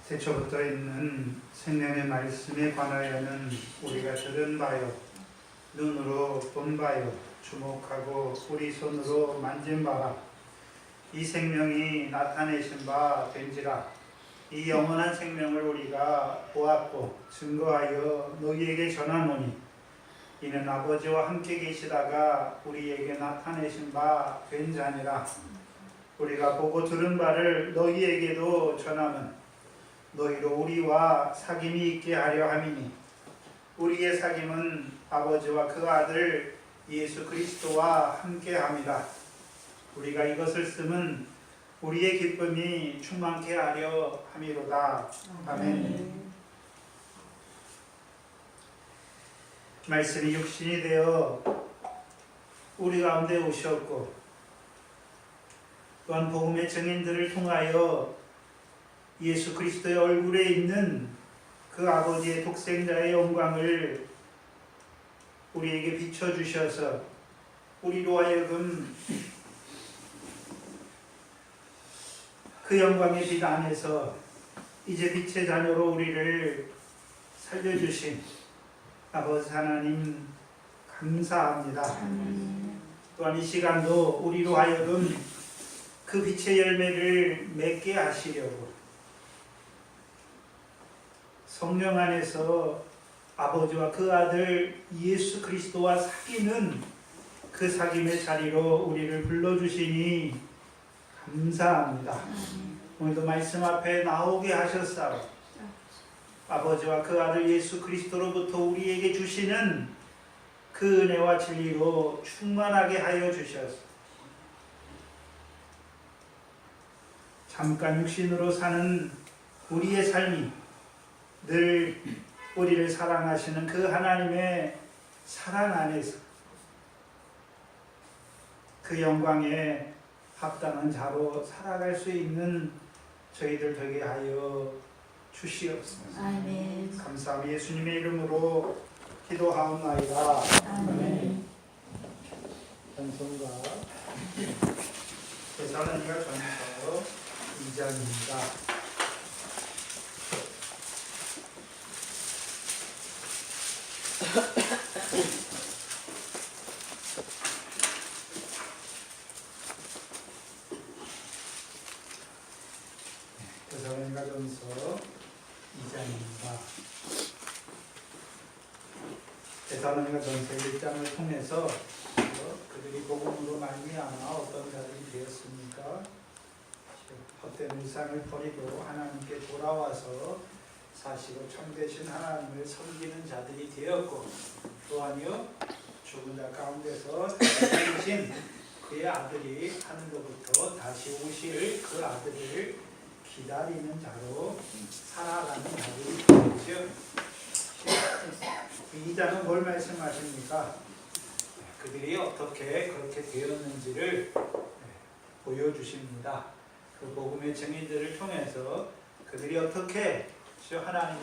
태초부터 있는 생명의 말씀에 관하여는 우리가 들은 바요, 눈으로 본 바요, 주목하고 우리 손으로 만진 바라. 이 생명이 나타내신 바 된지라. 이 영원한 생명을 우리가 보았고 증거하여 너희에게 전하노니, 이는 아버지와 함께 계시다가 우리에게 나타내신 바 된 자니라. 우리가 보고 들은 바를 너희에게도 전하면 너희로 우리와 사귐이 있게 하려 함이니, 우리의 사귐은 아버지와 그 아들 예수 그리스도와 함께 함이라. 우리가 이것을 쓰면 우리의 기쁨이 충만케 하려 함이로다. 아멘. 말씀이 육신이 되어 우리 가운데 오셨고, 또한 복음의 증인들을 통하여 예수 그리스도의 얼굴에 있는 그 아버지의 독생자의 영광을 우리에게 비춰주셔서 우리로 하여금 그 영광의 빛 안에서 이제 빛의 자녀로 우리를 살려주신 아버지 하나님 감사합니다. 또한 이 시간도 우리로 하여금 그 빛의 열매를 맺게 하시려고 성령 안에서 아버지와 그 아들 예수 그리스도와 사귀는 그 사귐의 자리로 우리를 불러주시니 감사합니다. 오늘도 말씀 앞에 나오게 하셨사오. 아버지와 그 아들 예수 그리스도로부터 우리에게 주시는 그 은혜와 진리로 충만하게 하여 주셔서 잠깐 육신으로 사는 우리의 삶이 늘 우리를 사랑하시는 그 하나님의 사랑 안에서 그 영광에 합당한 자로 살아갈 수 있는 저희들 되게 하여 주시옵소서. 아멘. 감사합니다. 예수님의 이름으로 기도하옵나이다. 아멘. 찬송가 대사로니가 전서 2장입니다. 대사로니가 전서 2장입니다. 대사로니가 전서 1장을 통해서 그들이 복음으로 말미암아 어떤 자들이 되었습니까? 헛된 우상을 버리고 하나님께 돌아와서 사시고 참되신 하나님을 섬기는 자들이 되었고, 또한요 죽은 자 가운데서 살아계신 그의 아들이 하늘로부터 다시 오실 그 아들을 기다리는 자로 살아가는 자들이 되었죠. 이 자는 뭘 말씀하십니까? 그들이 어떻게 그렇게 되었는지를 보여주십니다. 그 복음의 증인들을 통해서 그들이 어떻게 하나님의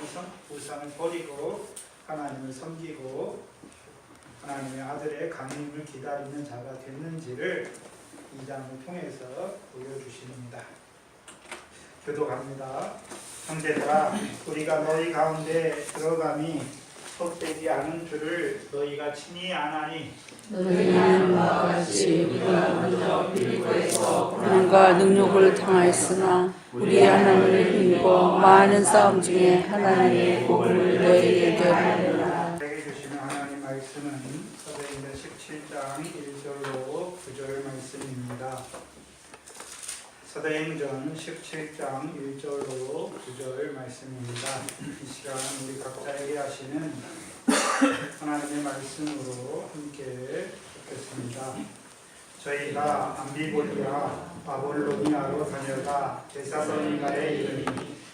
우상을 버리고 하나님을 섬기고 하나님의 아들의 강림을 기다리는 자가 됐는지를 이 장을 통해서 보여주십니다. 교독합니다. 형제들아, 우리가 너희 가운데 들어감이 헛되지 않은 줄을 너희가 친히 아나니, 너희는 나와 같이 우리가 먼저 빌립보에서 고난과 능욕을 당하였으나 우리 하나님을 힘입어 많은 싸움 중에 하나님의 복을 너희에게 하리라. 내게 주시는 하나님 말씀은 사도행전 17장 1절로 9절 말씀입니다. 사도행전 17장 1절로 9절 말씀입니다. 이 시간 우리 각자에게 하시는 하나님의 말씀으로 함께 듣겠습니다. 저희가 암비보리아 바볼로니아로 다녀가 데살로니가에 이르니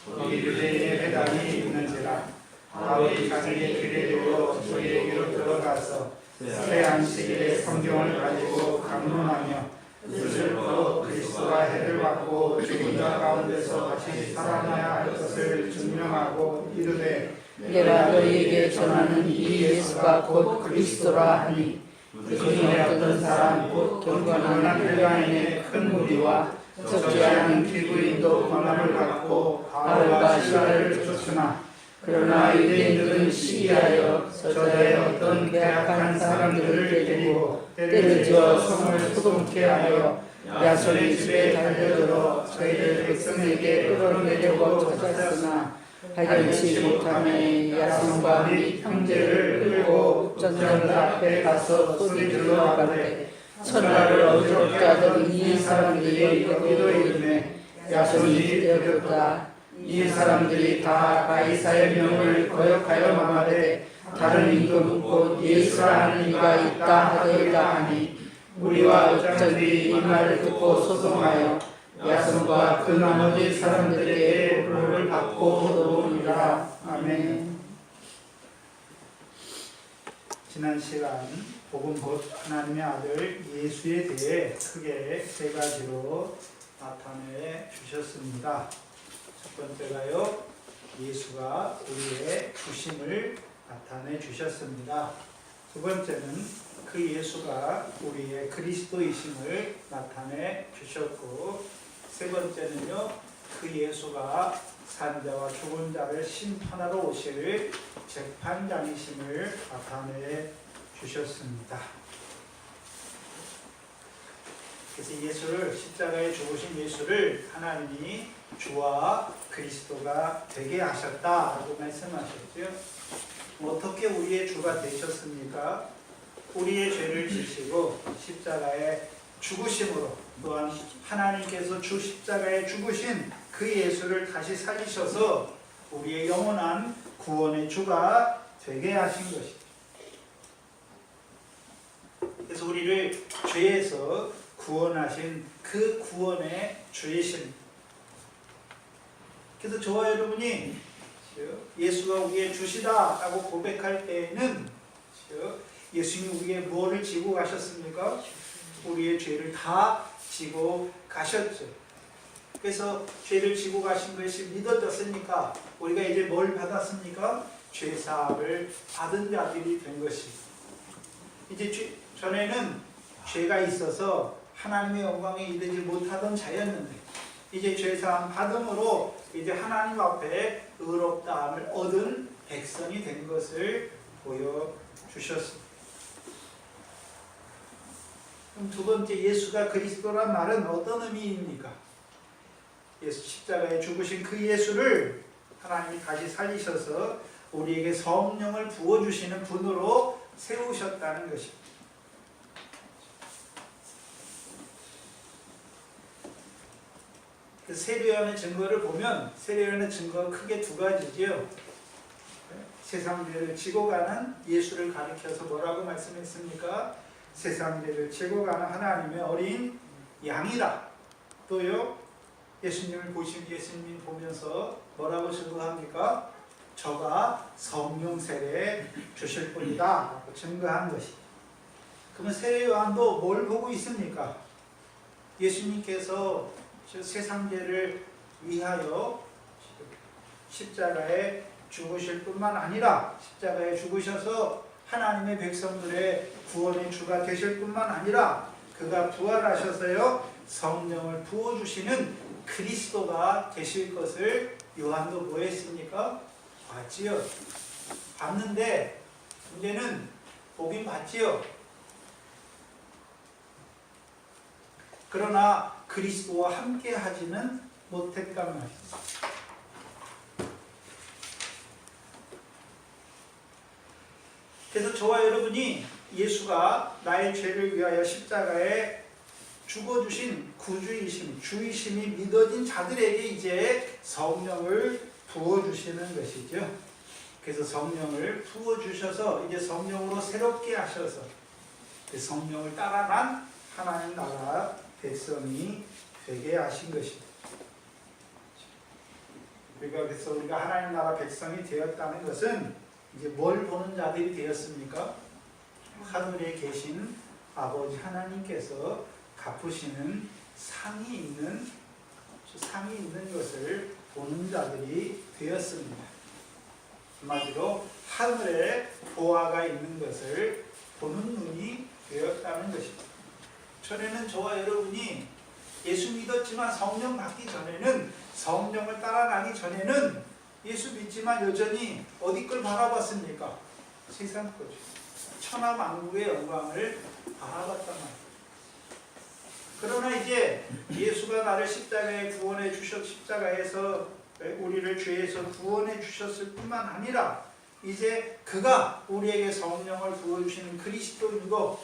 거기 유대인의 회당이 있는지라. 바울이 자기의 길에 들어 저희에게로 들어가서 새 안식일에 성경을 가지고 강론하며 그들로 그리스도가 해를 받고 죽은 자 가운데서 다시 살아나야 할 것을 증명하고 이르되, 내가 너희에게 전하는 이 예수가 곧 그리스도라 하니, 그 전에 어떤 사람 곧 경건한 헬라인의 큰 무리와 적지 않은 기부인도 권함을 갖고 바울과 시라 있었으나 그러나 유대인들은 시기하여 저자의 어떤 계약한 사람들을 데리고 때를 지어 성을 소동케 하여 야손의 집에 달려들어 저희를 백성에게 끌어내려고 찾았으나 발견치 못하매 야손과 및 형제를 끌고 전쟁 앞에 가서 소리질러 가되 천하를 어지럽게 하던 이 사람들이 여기도 있네. 야손이 이르되 이 사람들이 다 가이사의 명을 거역하여 말하되 다른 임금 곧 예수라 하는 이가 있다 하더이다 하니 우리와 어쩐지 이 말을 듣고 소송하여 야손과 그 나머지 사람들에게 보호를 받고 들어오니라. 아멘. 지난 시간 복음 곧 하나님의 아들 예수에 대해 크게 세 가지로 나타내 주셨습니다. 첫 번째가요, 예수가 우리의 주심을 나타내 주셨습니다. 두 번째는 그 예수가 우리의 그리스도이심을 나타내 주셨고, 세 번째는요, 그 예수가 산자와 죽은 자를 심판하러 오실 재판장이심을 나타내 주셨습니다. 그래서 예수를, 십자가에 죽으신 예수를 하나님이 주와 그리스도가 되게 하셨다라고 말씀하셨죠. 어떻게 우리의 주가 되셨습니까? 우리의 죄를 지시고 십자가에 죽으심으로, 또한 하나님께서 주 십자가에 죽으신 그 예수를 다시 살리셔서 우리의 영원한 구원의 주가 되게 하신 것이죠. 그래서 우리를 죄에서 구원하신 그 구원의 주이십니다. 그래서 저와 여러분이 예수가 우리의 주시다라고 고백할 때에는 예수님이 우리의 무엇을 지고 가셨습니까? 우리의 죄를 다 지고 가셨죠. 그래서 죄를 지고 가신 것이 믿어졌으니까 우리가 이제 뭘 받았습니까? 죄사함을 받은 자들이 된 것입니다. 이제 전에는 죄가 있어서 하나님의 영광에 이르지 못하던 자였는데 이제 죄사함 받음으로 이제 하나님 앞에 의롭다함을 얻은 백성이 된 것을 보여주셨습니다. 그럼 두 번째, 예수가 그리스도란 말은 어떤 의미입니까? 예수 십자가에 죽으신 그 예수를 하나님이 다시 살리셔서 우리에게 성령을 부어주시는 분으로 세우셨다는 것입니다. 그 세례요한의 증거를 보면 세례요한의 증거가 크게 두 가지지요. 세상 죄를 지고 가는 예수를 가리켜서 뭐라고 말씀했습니까? 세상 죄를 지고 가는 하나님의 어린 양이라. 또요, 예수님을 보면서 뭐라고 증거합니까? 저가 성령 세례 주실 분이다 라고 증거한 것이. 그러면 세례 요한도 뭘 보고 있습니까? 예수님께서 세상 죄를 위하여 십자가에 죽으실 뿐만 아니라 십자가에 죽으셔서 하나님의 백성들의 구원의 주가 되실 뿐만 아니라 그가 부활하셔서요 성령을 부어주시는 그리스도가 되실 것을 요한도 뭐 했습니까? 봤지요. 봤는데 문제는 보긴 봤지요. 그러나 그리스도와 함께 하지는 못했단 말이죠. 그래서 저와 여러분이 예수가 나의 죄를 위하여 십자가에 죽어주신 구주이심, 주이심이 믿어진 자들에게 이제 성령을 부어주시는 것이죠. 그래서 성령을 부어주셔서 이제 성령으로 새롭게 하셔서 성령을 따라간 하나님 나라 백성이 되게 하신 것입니다. 그래서 우리가 하나님 나라 백성이 되었다는 것은 이제 뭘 보는 자들이 되었습니까? 하늘에 계신 아버지 하나님께서 갚으시는 상이 있는 것을 보는 자들이 되었습니다. 한마디로 하늘에 보화가 있는 것을 보는 눈이 되었다는 것입니다. 전에는 저와 여러분이 예수 믿었지만 성령 받기 전에는, 성령을 따라가기 전에는 예수 믿지만 여전히 어디 걸 바라봤습니까? 세상 거죠. 천하만국의 영광을 바라봤단 말이에요. 그러나 이제 예수가 나를 십자가에 구원해 주셨, 십자가에서 우리를 죄에서 구원해 주셨을 뿐만 아니라 이제 그가 우리에게 성령을 부어주시는 그리스도이고,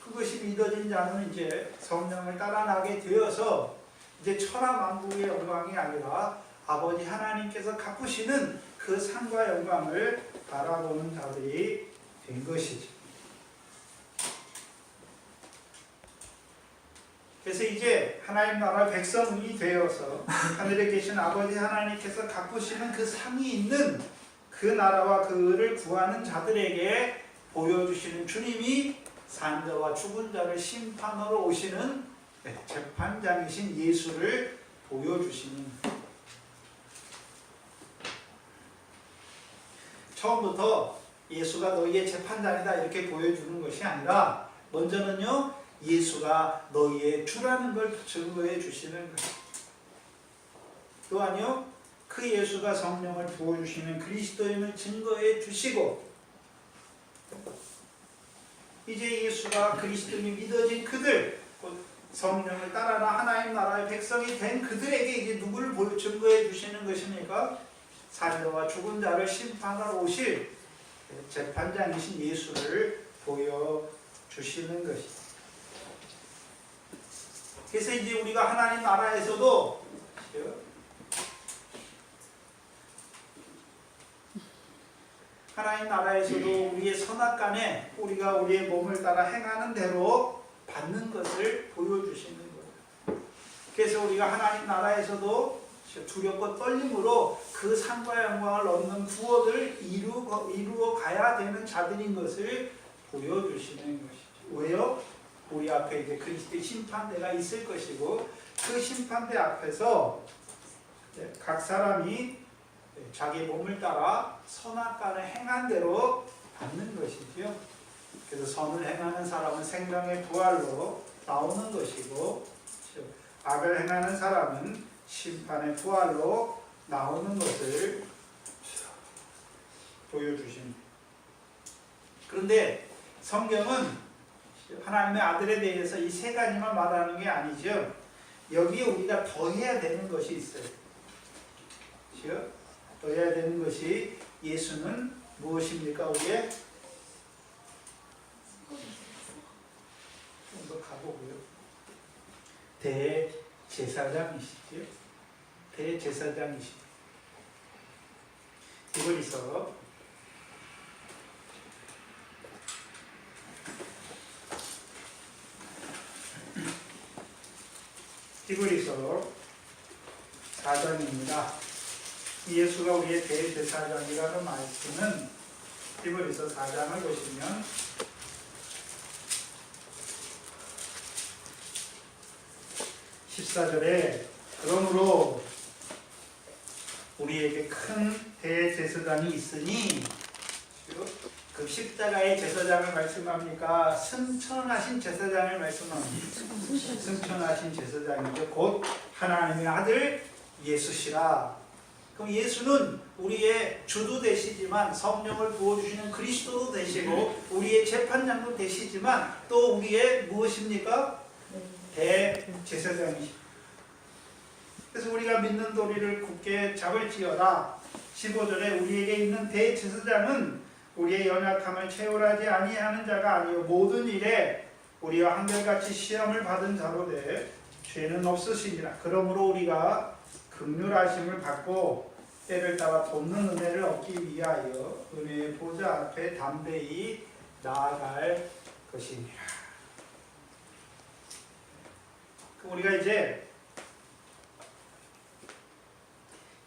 그것이 믿어진 자는 이제 성령을 따라나게 되어서 이제 천하만국의 영광이 아니라 아버지 하나님께서 갚으시는 그 상과 영광을 바라보는 자들이 된 것이죠. 그래서 이제 하나님 나라 백성이 되어서 하늘에 계신 아버지 하나님께서 갚으시는 그 상이 있는 그 나라와 그 의를 구하는 자들에게 보여주시는 주님이 산 자와 죽은 자를 심판하러 오시는 재판장이신 예수를 보여주시는, 처음부터 예수가 너희의 재판장이다 이렇게 보여주는 것이 아니라 먼저는요, 예수가 너희의 주라는 걸 증거해 주시는 거예요. 또한요, 그 예수가 성령을 부어주시는 그리스도임을 증거해 주시고, 이제 예수가 그리스도임이 믿어진 그들, 곧 성령을 따라라 하나님 나라의 백성이 된 그들에게 이제 누구를 증거해 주시는 것입니까? 산자와 죽은 자를 심판하러 오실 재판장이신 예수를 보여주시는 것입니다. 그래서 이제 우리가 하나님 나라에서도 우리의 선악간에 우리가 우리의 몸을 따라 행하는 대로 받는 것을 보여주시는 거예요. 그래서 우리가 하나님 나라에서도 두렵고 떨림으로 그 상과 영광을 얻는 구원을 이루어 가야 되는 자들인 것을 보여주시는 것이죠. 왜요? 우리 앞에 이제 그리스도의 심판대가 있을 것이고, 그 심판대 앞에서 각 사람이 자기 몸을 따라 선악간을 행한 대로 받는 것이죠. 그래서 선을 행하는 사람은 생명의 부활로 나오는 것이고, 악을 행하는 사람은 심판의 부활로 나오는 것을 보여주십니다. 그런데 성경은 하나님의 아들에 대해서 이 세 가지만 말하는 게 아니죠. 여기에 우리가 더해야 되는 것이 있어요. 그렇죠? 더해야 되는 것이, 예수는 무엇입니까? 우리의 좀 더 가보고요. 대제사장이시죠. 대제사장이시죠. 히브리서 4장입니다. 예수가 우리의 대제사장이라는 말씀은 히브리서 4장을 보시면 14절에 그러므로 우리에게 큰 대제사장이 있으니, 그 십자가의 제사장을 말씀합니까? 승천하신 제사장을 말씀합니다. 승천하신 제사장이죠. 곧 하나님의 아들 예수시라. 그럼 예수는 우리의 주도 되시지만 성령을 부어주시는 그리스도도 되시고 우리의 재판장도 되시지만 또 우리의 무엇입니까? 대제사장이십니다. 그래서 우리가 믿는 도리를 굳게 잡을지어다. 15절에 우리에게 있는 대제사장은 우리의 연약함을 채울하지 아니하는 자가 아니요 모든 일에 우리와 한결같이 시험을 받은 자로되 죄는 없으시니라. 그러므로 우리가 긍휼하심을 받고 때를 따라 돕는 은혜를 얻기 위하여 은혜의 보좌 앞에 담대히 나아갈 것이니라. 우리가 이제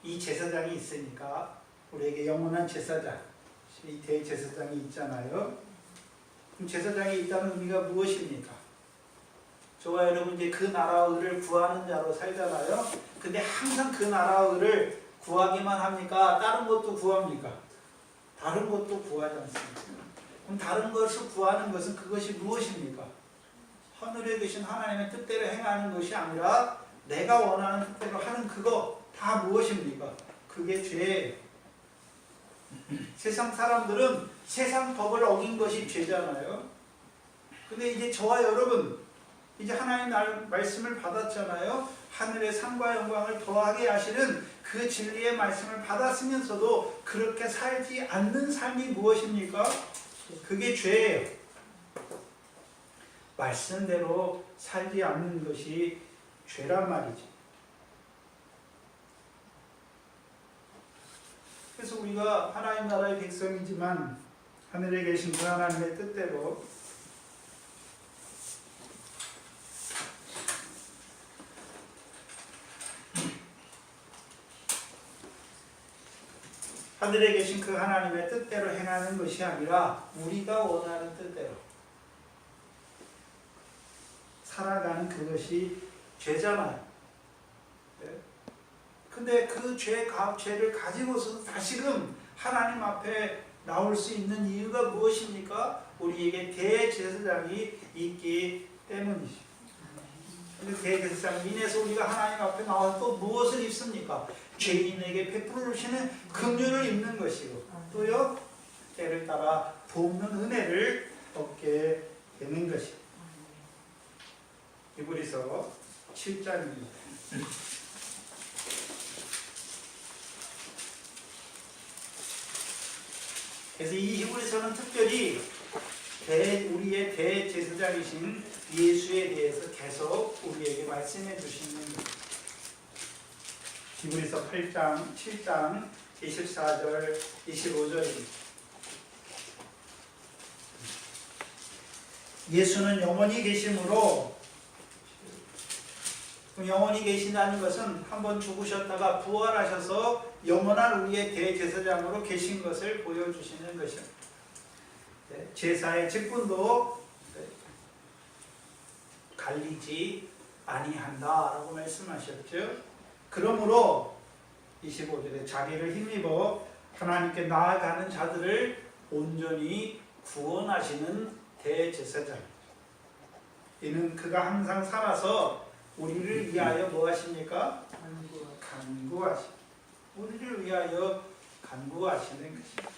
이 제사장이 있으니까 우리에게 영원한 제사장, 이 대제사장이 있잖아요. 그럼 제사장이 있다는 의미가 무엇입니까? 저와 여러분 이제 그 나라의 의를 구하는 자로 살잖아요. 근데 항상 그 나라의 의를 구하기만 합니까? 다른 것도 구합니까? 다른 것도 구하지 않습니다. 그럼 다른 것을 구하는 것은 그것이 무엇입니까? 하늘에 계신 하나님의 뜻대로 행하는 것이 아니라 내가 원하는 뜻대로 하는 그거 다 무엇입니까? 그게 죄예요. 세상 사람들은 세상 법을 어긴 것이 죄잖아요. 근데 이제 저와 여러분 이제 하나님 말씀을 받았잖아요. 하늘의 상과 영광을 더하게 하시는 그 진리의 말씀을 받았으면서도 그렇게 살지 않는 삶이 무엇입니까? 그게 죄예요. 말씀대로 살지 않는 것이 죄란 말이죠. 그래서 우리가 하나님 나라의 백성이지만 하늘에 계신 그 하나님의 뜻대로 하늘에 계신 그 하나님의 뜻대로 행하는 것이 아니라 우리가 원하는 뜻대로 살아가는 그것이 죄잖아요. 네? 근데 그 죄를 가지고서 다시금 하나님 앞에 나올 수 있는 이유가 무엇입니까? 우리에게 대제사장이 있기 때문이죠. 근데 대제사장 인해서 우리가 하나님 앞에 나와서 또 무엇을 입습니까? 죄인에게 베풀어 주시는 긍휼을 입는 것이고 또요 때를 따라 돕는 은혜를 얻게 되는 것이고. 히브리서 7장입니다. 그래서 이 히브리서는 특별히 우리의 대제사장이신 예수에 대해서 계속 우리에게 말씀해 주시는 거예요. 히브리서 8장, 7장 24절, 25절입니다. 예수는 영원히 계심으로, 영원히 계신다는 것은 한번 죽으셨다가 부활하셔서 영원한 우리의 대제사장으로 계신 것을 보여주시는 것입니다. 제사의 직분도 갈리지 아니한다라고 말씀하셨죠. 그러므로 25절에 자기를 힘입어 하나님께 나아가는 자들을 온전히 구원하시는 대제사장. 이는 그가 항상 살아서 우리를 위하여 무엇하십니까? 간구하시. 우리를 위하여 간구하시는 것입니다.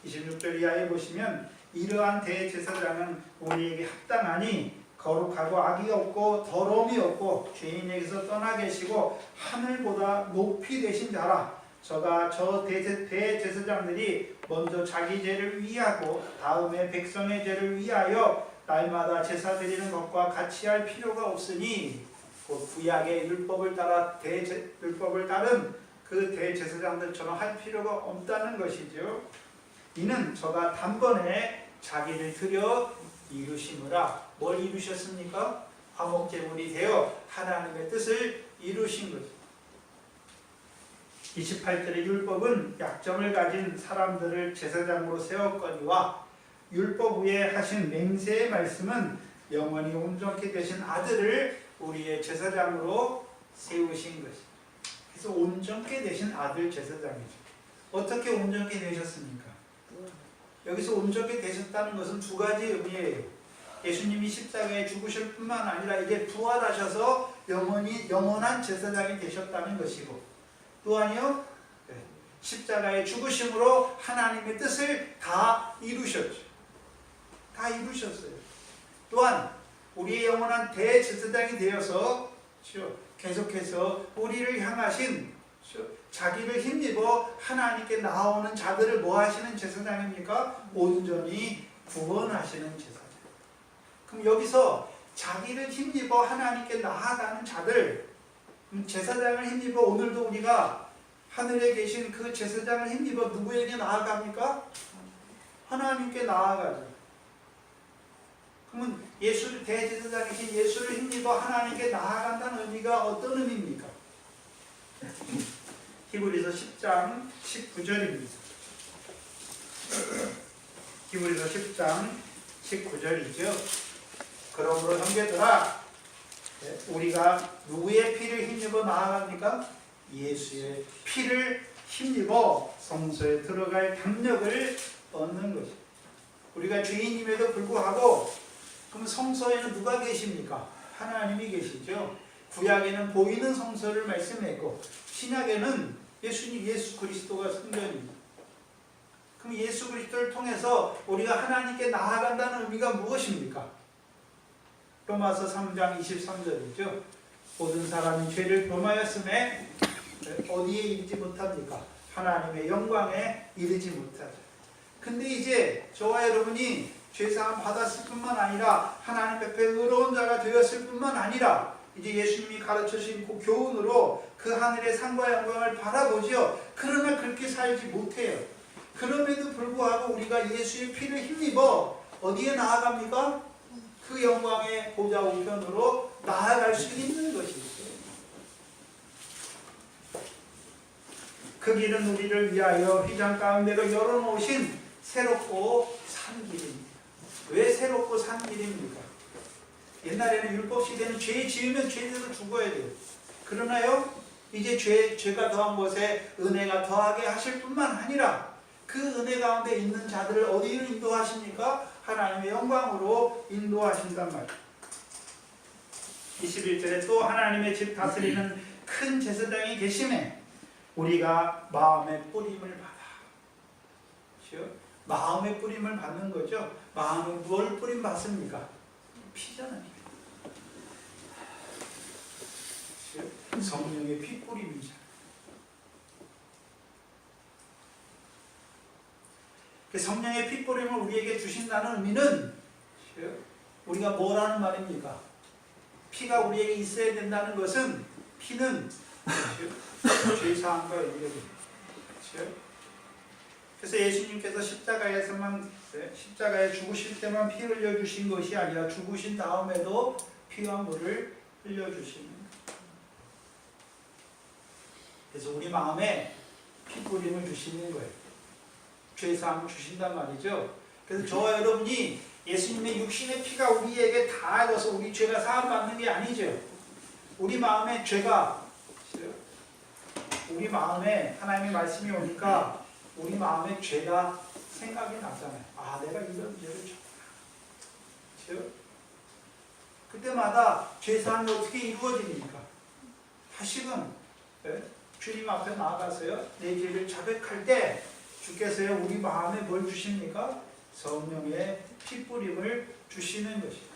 26절 이하에 보시면 이러한 대제사장은 우리에게 합당하니 거룩하고 악이 없고 더러움이 없고 죄인에게서 떠나 계시고 하늘보다 높이 되신 자라. 저가 저 대제사장들이 먼저 자기 죄를 위하고 다음에 백성의 죄를 위하여 날마다 제사 드리는 것과 같이 할 필요가 없으니 그 구약의 율법을 따른 그 대제사장들처럼 할 필요가 없다는 것이죠. 이는 저가 단번에 자기를 드려 이루시므라. 뭘 이루셨습니까? 화목제물이 되어 하나님의 뜻을 이루신 거죠. 28절의 율법은 약점을 가진 사람들을 제사장으로 세웠거니와 율법 위에 하신 맹세의 말씀은 영원히 온전케 되신 아들을 우리의 제사장으로 세우신 것입니다. 그래서 온전케 되신 아들 제사장이죠. 어떻게 온전케 되셨습니까? 여기서 온전케 되셨다는 것은 두 가지 의미예요. 예수님이 십자가에 죽으실 뿐만 아니라 이제 부활하셔서 영원한 제사장이 되셨다는 것이고, 또한요 십자가의 죽으심으로 하나님의 뜻을 다 이루셨죠. 다 이루셨어요. 또한 우리의 영원한 대제사장이 되어서 계속해서 우리를 향하신 자기를 힘입어 하나님께 나오는 자들을 뭐 하시는 제사장입니까? 온전히 구원하시는 제사장. 그럼 여기서 자기를 힘입어 하나님께 나아가는 자들, 제사장을 힘입어 오늘도 우리가 하늘에 계신 그 제사장을 힘입어 누구에게 나아갑니까? 하나님께 나아가죠. 그러면 대제사장이신 예수를 힘입어 하나님께 나아간다는 의미가 어떤 의미입니까? 히브리서 10장 19절입니다. 히브리서 10장 19절이죠. 그러므로 형제들아, 우리가 누구의 피를 힘입어 나아갑니까? 예수의 피를 힘입어 성소에 들어갈 담력을 얻는 것입니다. 우리가 죄인임에도 불구하고 그럼 성소에는 누가 계십니까? 하나님이 계시죠. 구약에는 보이는 성소를 말씀했고 신약에는 예수 그리스도가 성전입니다. 그럼 예수 그리스도를 통해서 우리가 하나님께 나아간다는 의미가 무엇입니까? 로마서 3장 23절이죠. 모든 사람이 죄를 범하였음에 어디에 이르지 못합니까? 하나님의 영광에 이르지 못하죠. 근데 이제 저와 여러분이 죄사함 받았을 뿐만 아니라 하나님 앞에 의로운 자가 되었을 뿐만 아니라 이제 예수님이 가르쳐주신 그 교훈으로 그 하늘의 상과 영광을 바라보죠. 그러나 그렇게 살지 못해요. 그럼에도 불구하고 우리가 예수의 피를 힘입어 어디에 나아갑니까? 그 영광의 보좌 우편으로 나아갈 수 있는 것이죠. 그 길은 우리를 위하여 휘장 가운데로 열어놓으신 새롭고 산 길입니다. 왜 새롭고 산 길입니까? 옛날에는 율법 시대는 죄 지으면 죄대로 죽어야 돼요. 그러나요, 이제 죄가 더한 곳에 은혜가 더하게 하실 뿐만 아니라 그 은혜 가운데 있는 자들을 어디로 인도하십니까? 하나님의 영광으로 인도하신단 말이에요. 21절에 또 하나님의 집 다스리는 큰 제사장이 계심에 우리가 마음의 뿌림을 받아. 그렇죠? 마음의 뿌림을 받는 거죠. 마음에 뭘 뿌림 받습니까? 피잖아요. 그렇죠? 성령의 피 뿌림이잖아요. 성령의 피 뿌림을 우리에게 주신다는 의미는 우리가 뭐라는 말입니까? 피가 우리에게 있어야 된다는 것은 피는 죄사함과 연결됩니다. 그래서 예수님께서 십자가에 죽으실 때만 피 흘려주신 것이 아니라 죽으신 다음에도 피와 물을 흘려주시는 거예요. 그래서 우리 마음에 피 뿌림을 주시는 거예요. 죄사함을 주신단 말이죠. 그래서 저와 여러분이 예수님의 육신의 피가 우리에게 닿아서 우리 죄가 사함받는 게 아니죠. 우리 마음에 죄가, 우리 마음에 하나님의 말씀이 오니까 우리 마음에 죄가 생각이 나잖아요. 아, 내가 이런 죄를 졌구나. 그때마다 죄사함이 어떻게 이루어집니까? 다시금 주님 앞에 나아가서요, 내 죄를 자백할 때 주께서요 우리 마음에 뭘 주십니까? 성령의 핏뿌림을 주시는 것입니다.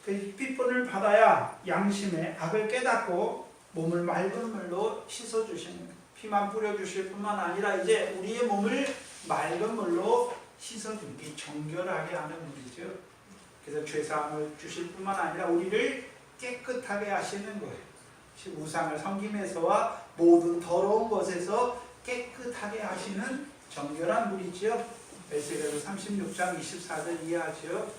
그 핏뿌림을 받아야 양심의 악을 깨닫고 몸을 맑은 물로 씻어주시는 거예요. 피만 뿌려주실 뿐만 아니라 이제 우리의 몸을 맑은 물로 씻어주기, 정결하게 하는 물이죠. 그래서 죄사함을 주실 뿐만 아니라 우리를 깨끗하게 하시는 거예요. 우상을 섬김에서와 모든 더러운 것에서 깨끗하게 하시는 정결한 물이지요. 에스겔서 36장 24절 이해하죠.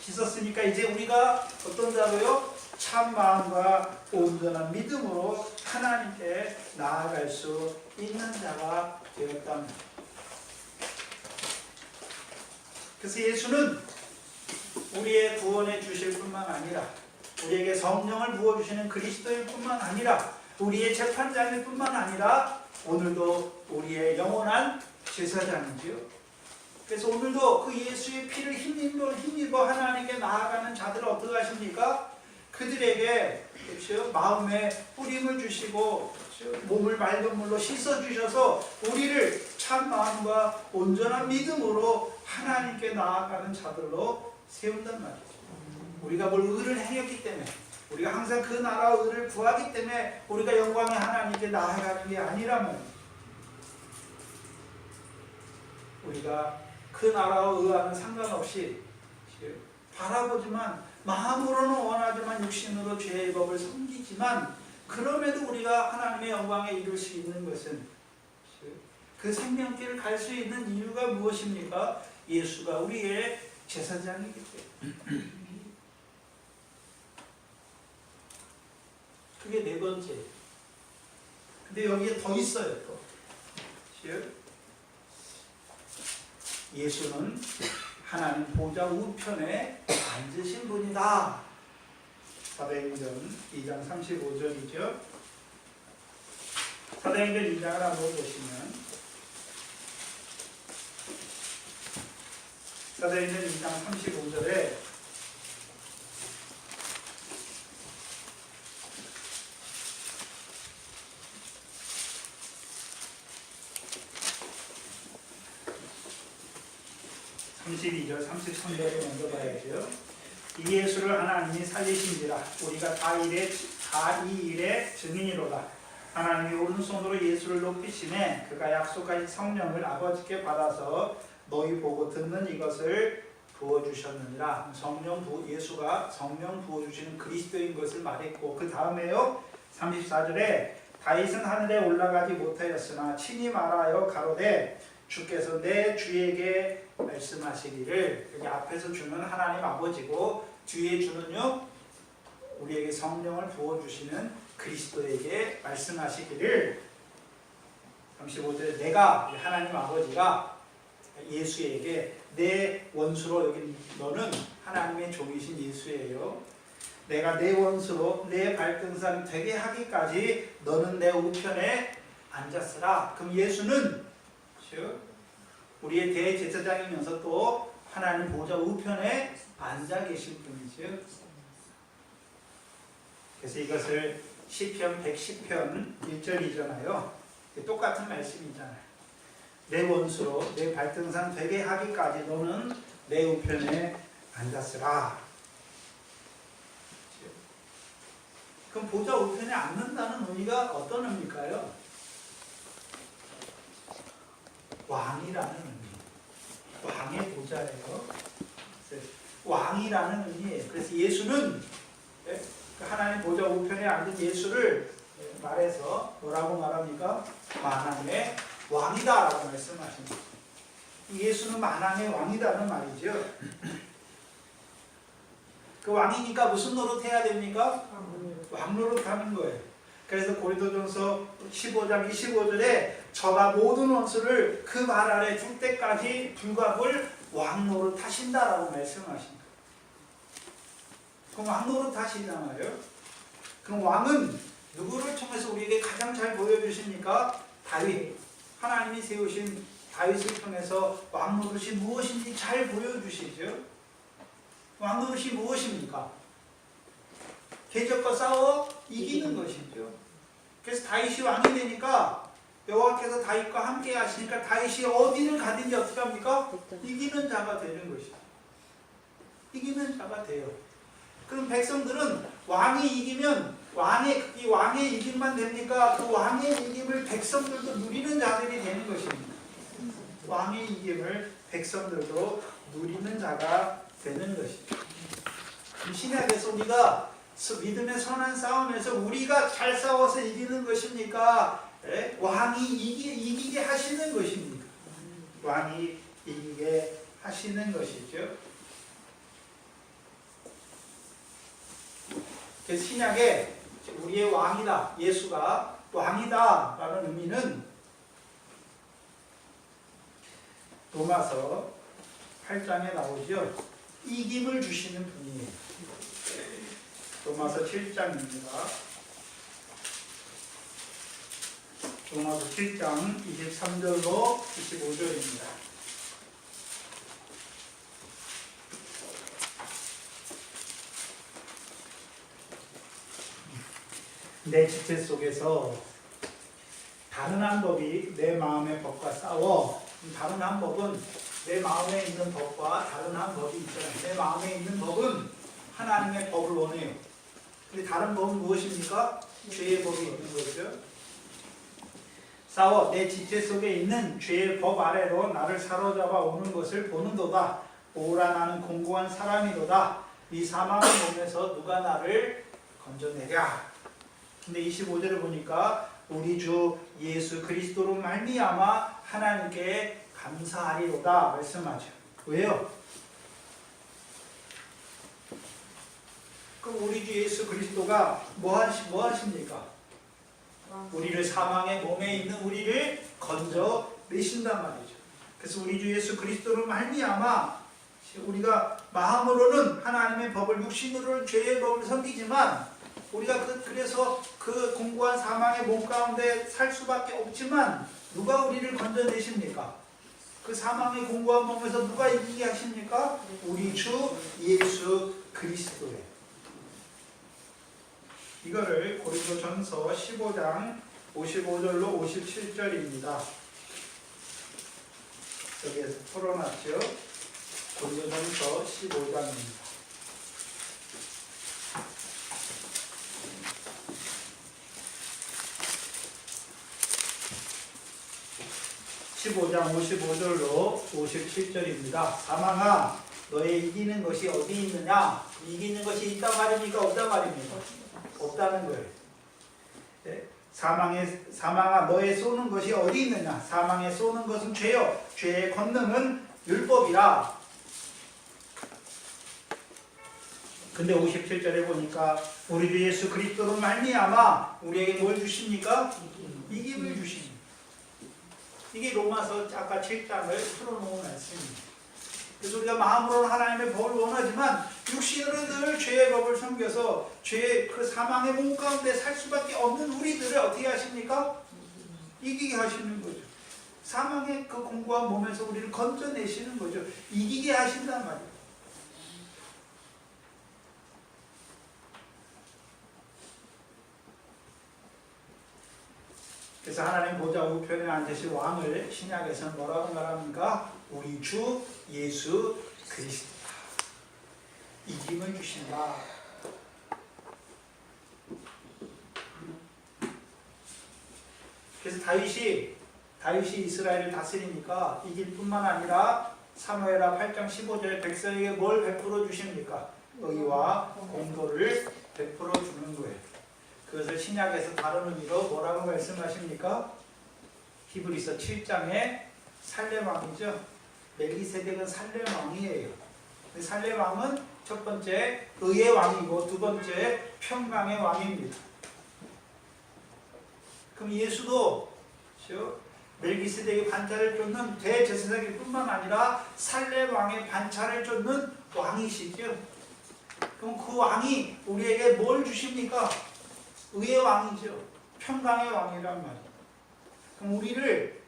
씻었으니까 이제 우리가 어떤 자로요? 참 마음과 온전한 믿음으로 하나님께 나아갈 수 있는 자가 되었답니다. 그래서 예수는 우리의 구원해 주실 뿐만 아니라 우리에게 성령을 부어주시는 그리스도일 뿐만 아니라 우리의 재판장일 뿐만 아니라 오늘도 우리의 영원한 제사장이지요. 그래서 오늘도 그 예수의 피를 힘입어 하나님께 나아가는 자들을 어떻게 하십니까? 그들에게 그렇죠? 마음에 뿌림을 주시고 그렇죠? 몸을 맑은 물로 씻어주셔서 우리를 참 마음과 온전한 믿음으로 하나님께 나아가는 자들로 세운단 말이죠. 우리가 뭘 의를 행했기 때문에 우리가 항상 그 나라의 의를 구하기 때문에 우리가 영광의 하나님께 나아가는 게 아니라면 우리가 그 나라와 의와는 상관없이 바라보지만 마음으로는 원하지만 육신으로 죄의 법을 섬기지만 그럼에도 우리가 하나님의 영광에 이룰 수 있는 것은 그 생명길을 갈 수 있는 이유가 무엇입니까? 예수가 우리의 제사장이기 때문에. 그게 네 번째. 근데 여기에 더 있어요. 또. 예수는 하나님 보좌 우편에 앉으신 분이다. 사도행전 2장 35절이죠. 사도행전 2장을 한번 보시면 사도행전 2장 35절에 32절 33절을 먼저 봐야죠. 이 예수를 하나님이 살리신지라 우리가 다 이 일의 증인이로다. 하나님이 오른손으로 예수를 높이시매 그가 약속하신 성령을 아버지께 받아서 너희 보고 듣는 이것을 부어주셨느니라. 예수가 성령 부어주시는 그리스도인 것을 말했고, 그 다음에요 34절에 다윗은 하늘에 올라가지 못하였으나 친히 말하여 가로되 주께서 내 주에게 말씀하시기를. 여기 앞에서 주는 하나님 아버지고 뒤에 주는요 우리에게 성령을 부어주시는 그리스도에게 말씀하시기를. 35절에 내가, 하나님 아버지가 예수에게 내 원수로, 여기 너는 하나님의 종이신 예수예요. 내가 내 원수로 내 발등상 되게 하기까지 너는 내 우편에 앉았으라. 그럼 예수는 우리의 대제사장이면서 또 하나님 보좌 우편에 앉아 계실 분이죠. 그래서 이것을 시편 110편 1절이잖아요. 똑같은 말씀이잖아요. 내 원수로 내 발등상 되게 하기까지 너는 내 우편에 앉았으라. 그럼 보좌 우편에 앉는다는 의미가 어떤 의미일까요? 왕이라는 의미. 왕의 보좌예요. 왕이라는 의미예요. 그래서 예수는 하나님 보좌 우편에 앉은 예수를 말해서 뭐라고 말합니까? 만왕의 왕이다라고 말씀하십니다. 예수는 만왕의 왕이다는 말이죠. 그 왕이니까 무슨 노릇해야 됩니까? 왕 노릇하는 거예요. 그래서 고린도전서 15장 25절에 저가 모든 원수를 그 발 아래 둘 때까지 불갑을 왕 노릇하신다라고 말씀하십니다. 그럼 왕 노릇하시잖아요. 그럼 왕은 누구를 통해서 우리에게 가장 잘 보여주십니까? 다윗. 하나님이 세우신 다윗을 통해서 왕 노릇이 무엇인지 잘 보여주시죠. 왕 노릇이 무엇입니까? 대적과 싸워 이기는 것이죠. 그래서 다윗이 왕이 되니까 여호와께서 다윗과 함께 하시니까 다윗이 어디를 가든지 어떻게 합니까? 이기는 자가 되는 것이죠. 이기는 자가 돼요. 그럼 백성들은 왕이 이기면 이 왕의 이김만 됩니까? 그 왕의 이김을 백성들도 누리는 자들이 되는 것입니다. 왕의 이김을 백성들도 누리는 자가 되는 것이죠. 신약에서 우리가 믿음의 선한 싸움에서 우리가 잘 싸워서 이기는 것입니까? 왕이 이기게 하시는 것입니다. 왕이 이기게 하시는 것이죠. 그래서 신약에 우리의 왕이다, 예수가 왕이다 라는 의미는 로마서 8장에 나오죠. 이김을 주시는 분이에요. 로마서 7장입니다. 로마서 7장 23절로 25절입니다. 내 지체 속에서 다른 한 법이 내 마음의 법과 싸워. 다른 한 법은 내 마음에 있는 법과 다른 한 법이 있잖아요. 내 마음에 있는 법은 하나님의 법을 원해요. 근데 다른 법은 무엇입니까? 죄의 법이 있는 거죠. 싸워 내 지체 속에 있는 죄의 법 아래로 나를 사로잡아 오는 것을 보는도다. 오라 나는 공고한 사람이로다. 이 사망의 몸에서 누가 나를 건져내랴. 근데 25절을 보니까 우리 주 예수 그리스도로 말미암아 하나님께 감사하리로다 말씀하죠. 왜요? 그럼 우리 주 예수 그리스도가 뭐 하십니까? 우리를 사망의 몸에 있는 우리를 건져내신단 말이죠. 그래서 우리 주 예수 그리스도로 말미암아 우리가 마음으로는 하나님의 법을, 육신으로는 죄의 법을 섬기지만 우리가 그래서 그 공고한 사망의 몸 가운데 살 수밖에 없지만 누가 우리를 건져내십니까? 그 사망의 공고한 몸에서 누가 이기게 하십니까? 우리 주 예수 그리스도예요. 이거를 고린도전서 15장 55절로 57절입니다. 여기에서 풀어놨죠. 고린도전서 15장입니다. 15장 55절로 57절입니다. 사망아 너의 이기는 것이 어디 있느냐? 이기는 것이 있단 말입니까? 없단 말입니까? 없다는 거예요. 네? 사망아 너의 쏘는 것이 어디 있느냐? 사망에 쏘는 것은 죄요. 죄의 권능은 율법이라. 근데 57절에 보니까 우리 주 예수 그리스도로 말미암아 우리에게 뭘 주십니까? 이김을 주십니다. 이게 로마서 아까 7장을 풀어놓은 말씀입니다. 그래서 우리가 마음으로는 하나님의 법을 원하지만 육신으로 늘 죄의 법을 섬겨서 죄의 그 사망의 몸 가운데 살 수밖에 없는 우리들을 어떻게 하십니까? 이기게 하시는 거죠. 사망의 그 공고한 몸에서 우리를 건져내시는 거죠. 이기게 하신단 말이에요. 그래서 하나님 보좌 우편에 앉으신 왕을 신약에서는 뭐라고 말합니까? 우리 주 예수 그리스도다. 이김을 주신다. 그래서 다윗이 이스라엘을 다스리니까 이길 뿐만 아니라 사무엘하 8장 15절에 백성에게 뭘 베풀어 주십니까? 의와 공도를 베풀어 주는 거예요. 그것을 신약에서 다른 의미로 뭐라고 말씀하십니까? 히브리서 7장에 살렘왕이죠. 멜기세덱은 살렘왕이에요. 살렘왕은 첫 번째 의의 왕이고 두 번째 평강의 왕입니다. 그럼 예수도 멜기세덱의 반차를 쫓는 대제사장일 뿐만 아니라 살렘왕의 반차를 쫓는 왕이시죠. 그럼 그 왕이 우리에게 뭘 주십니까? 의의 왕이죠. 평강의 왕이란 말이에요. 그럼 우리를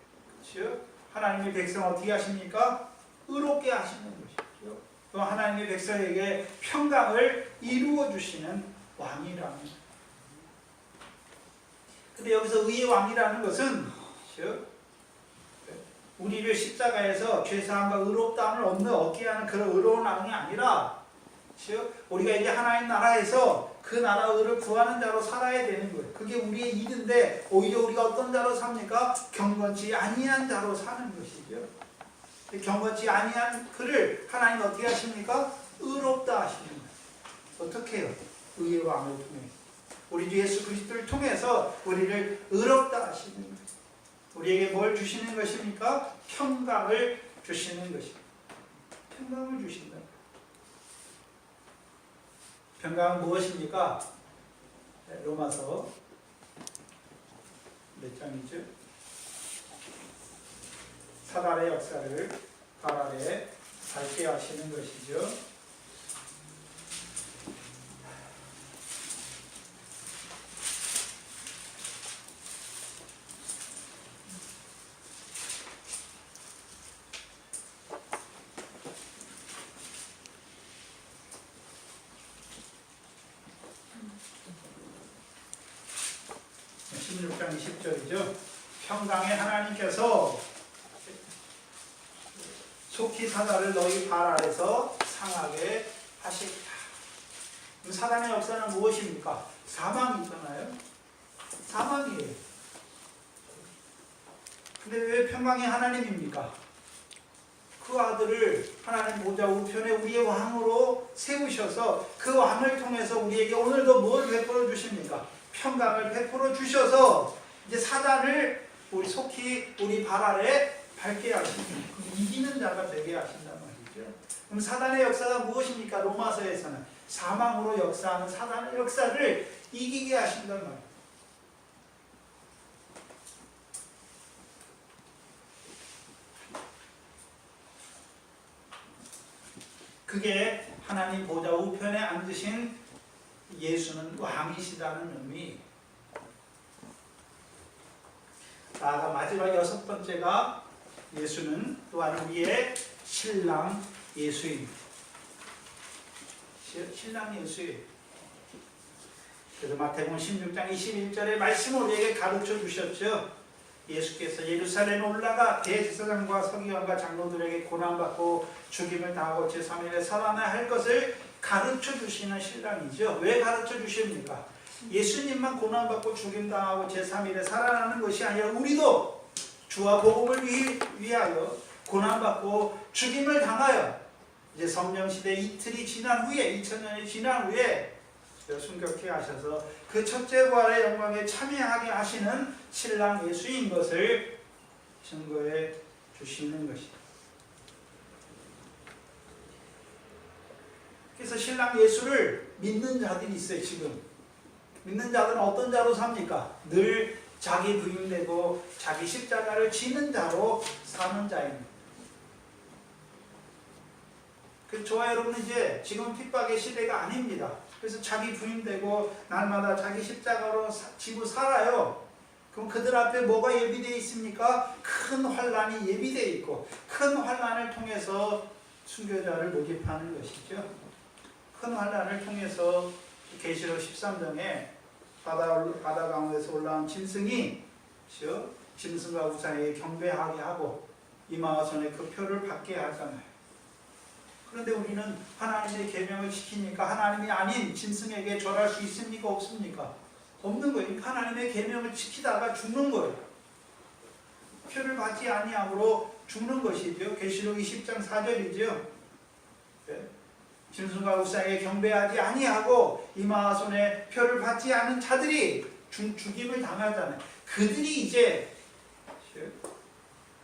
하나님의 백성 어떻게 하십니까? 의롭게 하시는 것이죠. 또 하나님의 백성에게 평강을 이루어 주시는 왕이랍니다. 근데 여기서 의의 왕이라는 것은 우리를 십자가에서 죄사함과 의롭다함을 얻게 하는 그런 의로운 왕이 아니라 우리가 이제 하나님 나라에서 그 나라 의를 구하는 자로 살아야 되는 거예요. 그게 우리의 일인데 오히려 우리가 어떤 자로 삽니까? 경건치 아니한 자로 사는 것이죠. 경건치 아니한 그를 하나님 어떻게 하십니까? 의롭다 하시는 거예요. 어떻게 해요? 의의 왕을 통해 우리 주 예수 그리스도를 통해서 우리를 의롭다 하시는 거예요. 우리에게 뭘 주시는 것입니까? 평강을 주시는 것입니다. 평강을 주신다. 평강은 무엇입니까? 로마서 몇 장이죠? 사단의 역사를 발 아래 밝게 하시는 것이죠. (16장 20절이죠) 평강의 하나님께서 속히 사단을 너희 발 아래서 상하게 하시리라. 사단의 역사는 무엇입니까? 사망이잖아요. 사망이에요. 근데 왜 평강의 하나님입니까? 그 아들을 하나님 보좌 우편에 우리의 왕으로 세우셔서 그 왕을 통해서 우리에게 오늘도 뭘 베풀어 주십니까? 평강을 베풀어 주셔서 이제 사단을 속히 우리 발 아래 밝게 하십니다. 이기는 자가 되게 하신단 말이죠. 그럼 사단의 역사가 무엇입니까? 로마서에서는 사망으로 역사하는 사단의 역사를 이기게 하신단 말이에요. 그게 하나님 보좌 우편에 앉으신 예수는 왕이시다는 의미. 나아가 마지막 여섯 번째가 예수는 또한 우리의 신랑 예수입니다. 신랑 예수예요. 그래서 마태복음 16장 21절의 말씀을 우리에게 가르쳐 주셨죠. 예수께서 예루살렘에 올라가 대제사장과 서기관과 장로들에게 고난받고 죽임을 당하고 제3일에 살아나야 할 것을 가르쳐 주시는 신랑이죠. 왜 가르쳐 주십니까? 예수님만 고난받고 죽임당하고 제3일에 살아나는 것이 아니라 우리도 주와 복음을 위하여 고난받고 죽임을 당하여 이제 성령시대 이틀이 지난 후에 2000년이 지난 후에 순교케 하셔서 그 첫째 부활의 영광에 참여하게 하시는 신랑 예수인 것을 증거해 주시는 것입니다. 그래서 신랑 예수를 믿는 자들이 있어요. 지금 믿는 자들은 어떤 자로 삽니까? 늘 자기 부인되고 자기 십자가를 지는 자로 사는 자입니다. 저와 여러분은 이제 지금 핍박의 시대가 아닙니다. 그래서 자기 부인되고 날마다 자기 십자가로 지고 살아요. 그럼 그들 앞에 뭐가 예비되어 있습니까? 큰 환난이 예비되어 있고 큰 환난을 통해서 순교자를 모집하는 것이죠. 큰 환난을 통해서 계시록 13장에 바다 가운데서 올라온 짐승이 짐승과 우상에게 경배하게 하고 이마와 손에 그 표를 받게 하잖아요. 그런데 우리는 하나님의 계명을 지키니까 하나님이 아닌 짐승에게 절할 수 있습니까? 없습니까? 없는 거예요. 하나님의 계명을 지키다가 죽는 거예요. 표를 받지 아니함으로 죽는 것이죠. 계시록 20장 4절이죠. 네. 짐승과 우상에게 경배하지 아니하고 이마와 손에 표를 받지 않은 자들이 죽임을 당하잖아요. 그들이 이제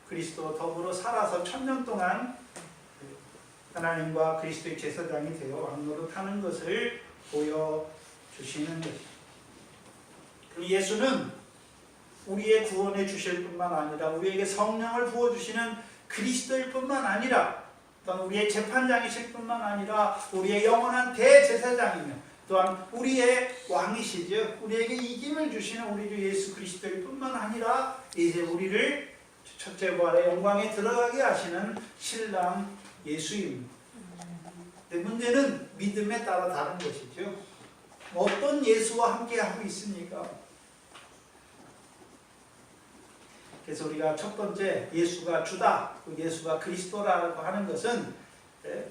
그리스도와 더불어 살아서 1000년 동안 하나님과 그리스도의 제사장이 되어 왕노릇하는 것을 보여주시는 것입니다. 예수는 우리의 구원해 주실 뿐만 아니라 우리에게 성령을 부어주시는 그리스도일 뿐만 아니라 또한 우리의 재판장이실 뿐만 아니라 우리의 영원한 대제사장이며 또한 우리의 왕이시죠. 우리에게 이김을 주시는 우리 주 예수 그리스도일 뿐만 아니라 이제 우리를 첫째 부활의 영광에 들어가게 하시는 신랑 예수입니다. 문제는 믿음에 따라 다른 것이죠. 어떤 예수와 함께 하고 있습니까? 그래서 우리가 첫 번째 예수가 주다, 예수가 그리스도라고 하는 것은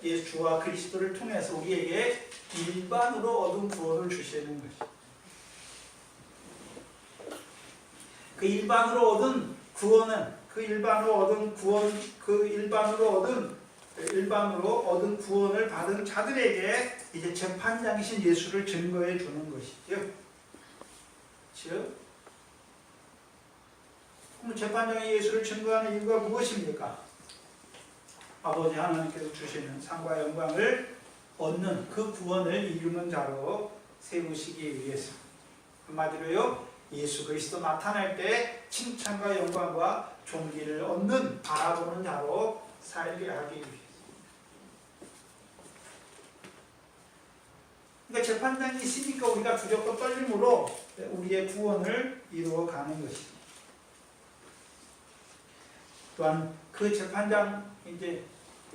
예수와 그리스도를 통해서 우리에게 일반으로 얻은 구원을 주시는 것입니다. 그 일반으로 얻은 구원은 일반으로 얻은 구원을 받은 자들에게 이제 재판장이신 예수를 증거해 주는 것이죠. 즉, 재판장의 예수를 증거하는 이유가 무엇입니까? 아버지 하나님께서 주시는 상과 영광을 얻는 그 구원을 이루는 자로 세우시기 위해서, 한마디로요, 예수 그리스도 나타날 때 칭찬과 영광과 존귀를 얻는 바라보는 자로 살게 하기 위해서. 그러니까 재판장이 있으니까 우리가 두렵고 떨림으로 우리의 구원을 이루어가는 것입니다. 또한 그 재판장, 이제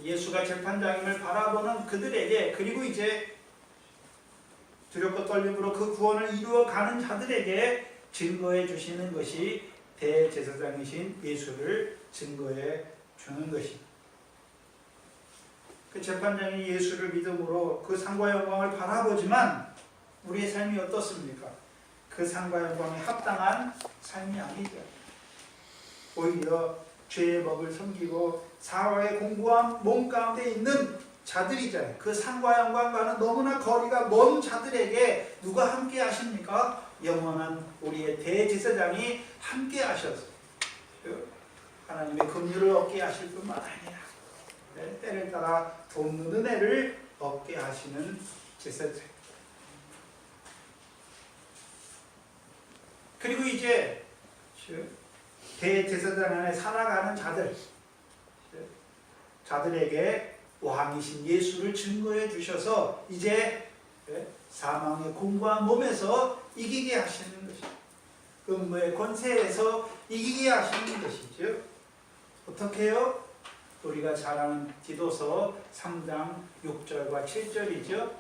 예수가 재판장임을 바라보는 그들에게, 그리고 이제 두렵고 떨림으로 그 구원을 이루어가는 자들에게 증거해 주시는 것이 대제사장이신 예수를 증거해 주는 것입니다. 그 재판장이 예수를 믿음으로 그 상과 영광을 바라보지만 우리의 삶이 어떻습니까? 그 상과 영광에 합당한 삶이 아니죠. 오히려 죄의 법을 섬기고 사화의 공고한 몸 가운데 있는 자들이잖아요. 그 상과 영광과는 너무나 거리가 먼 자들에게 누가 함께 하십니까? 영원한 우리의 대제사장이 함께 하셔서 하나님의 긍휼을 얻게 하실 뿐만 아니라 때를 따라 돕는 은혜를 얻게 하시는 제사장. 그리고 이제 대제사장 안에 살아가는 자들에게 왕이신 예수를 증거해 주셔서 이제 사망의 공고한 몸에서 이기게 하시는 것이죠. 음부의 권세에서 이기게 하시는 것이죠. 어떻게 해요? 우리가 잘 아는 디도서 3장 6절과 7절이죠.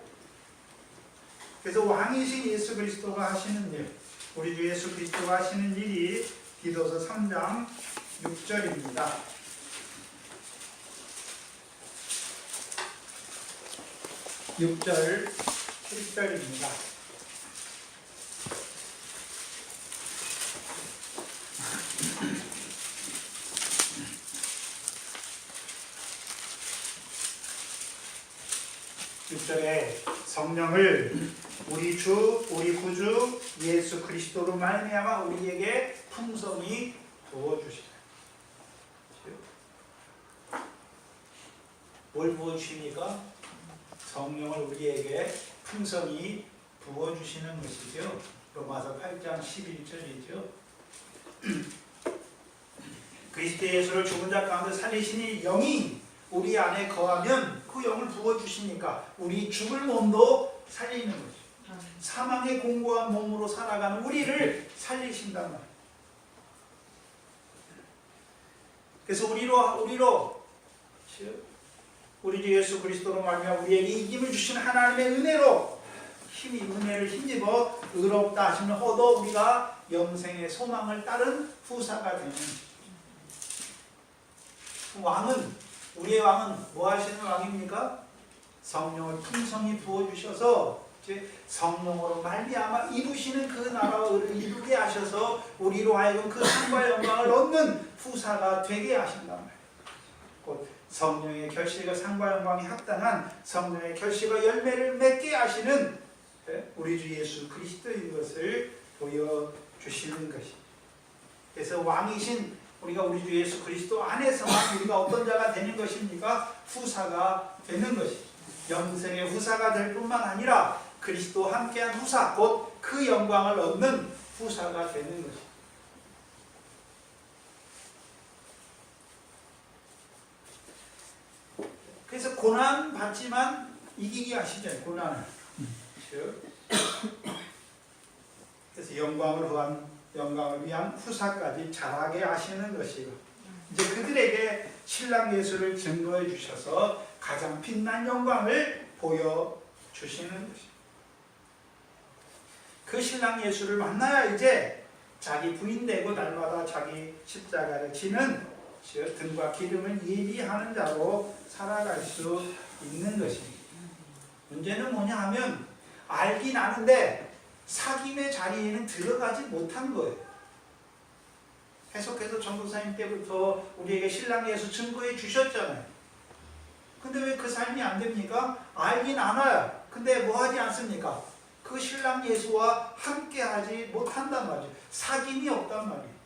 그래서 왕이신 예수 그리스도가 하시는 일, 우리 주 예수 그리스도가 하시는 일이 디도서 3장 6절입니다. 6절, 7절입니다. (6절에) 성령을 우리 주 우리 구주 예수 그리스도로 말미암아 우리에게 풍성히 부어주시라. 뭘 부어주십니까? 성령을 우리에게 풍성히 부어주시는 것이죠. 로마서 8장 11절이죠. 그리스도 예수를 죽은 자 가운데 살리시니 영이 우리 안에 거하면 그 영을 부어주시니까 우리 죽을 몸도 살리는 거죠. 사망의 공고한 몸으로 살아가는 우리를 살리신단 말이에요. 그래서 우리 주 예수 그리스도로 말미암아 우리에게 이김을 주신 하나님의 은혜로 은혜를 힘입어 의롭다 하시는 허도 우리가 영생의 소망을 따른 후사가 되는 우리의 왕은 뭐 하시는 왕입니까? 성령을 풍성히 부어주셔서 성령으로 말미암아 이루시는 그 나라와 의를 이루게 하셔서 우리로 하여금 그 상과 영광을 얻는 후사가 되게 하신단 말이에요. 곧 성령의 결실과 상과 영광이 합당한 성령의 결실과 열매를 맺게 하시는 우리 주 예수 그리스도인 것을 보여주시는 것입니다. 그래서 왕이신 우리 주 예수 그리스도 안에서만 우리가 어떤 자가 되는 것입니까? 후사가 되는 것입니다. 영생의 후사가 될 뿐만 아니라 그리스도와 함께한 후사, 곧 그 영광을 얻는 후사가 되는 것입니다. 그래서 고난 받지만 이기게 하시죠. 고난을. 그래서 영광을 위한 후사까지 자라게 하시는 것이고, 이제 그들에게 신랑 예수를 증거해 주셔서 가장 빛난 영광을 보여주시는 것입니다. 그 신랑 예수를 만나야 이제 자기 부인되고 날마다 자기 십자가를 지는 등과 기름을 예비하는 자로 살아갈 수 있는 것입니다. 문제는 뭐냐 하면 알긴 아는데 사귐의 자리에는 들어가지 못한 거예요. 계속해서 전도사님 때부터 우리에게 신랑 예수 증거해 주셨잖아요. 근데 왜 그 삶이 안 됩니까? 알긴 알아요. 근데 뭐 하지 않습니까? 그 신랑 예수와 함께 하지 못한단 말이에요. 사귐이 없단 말이에요.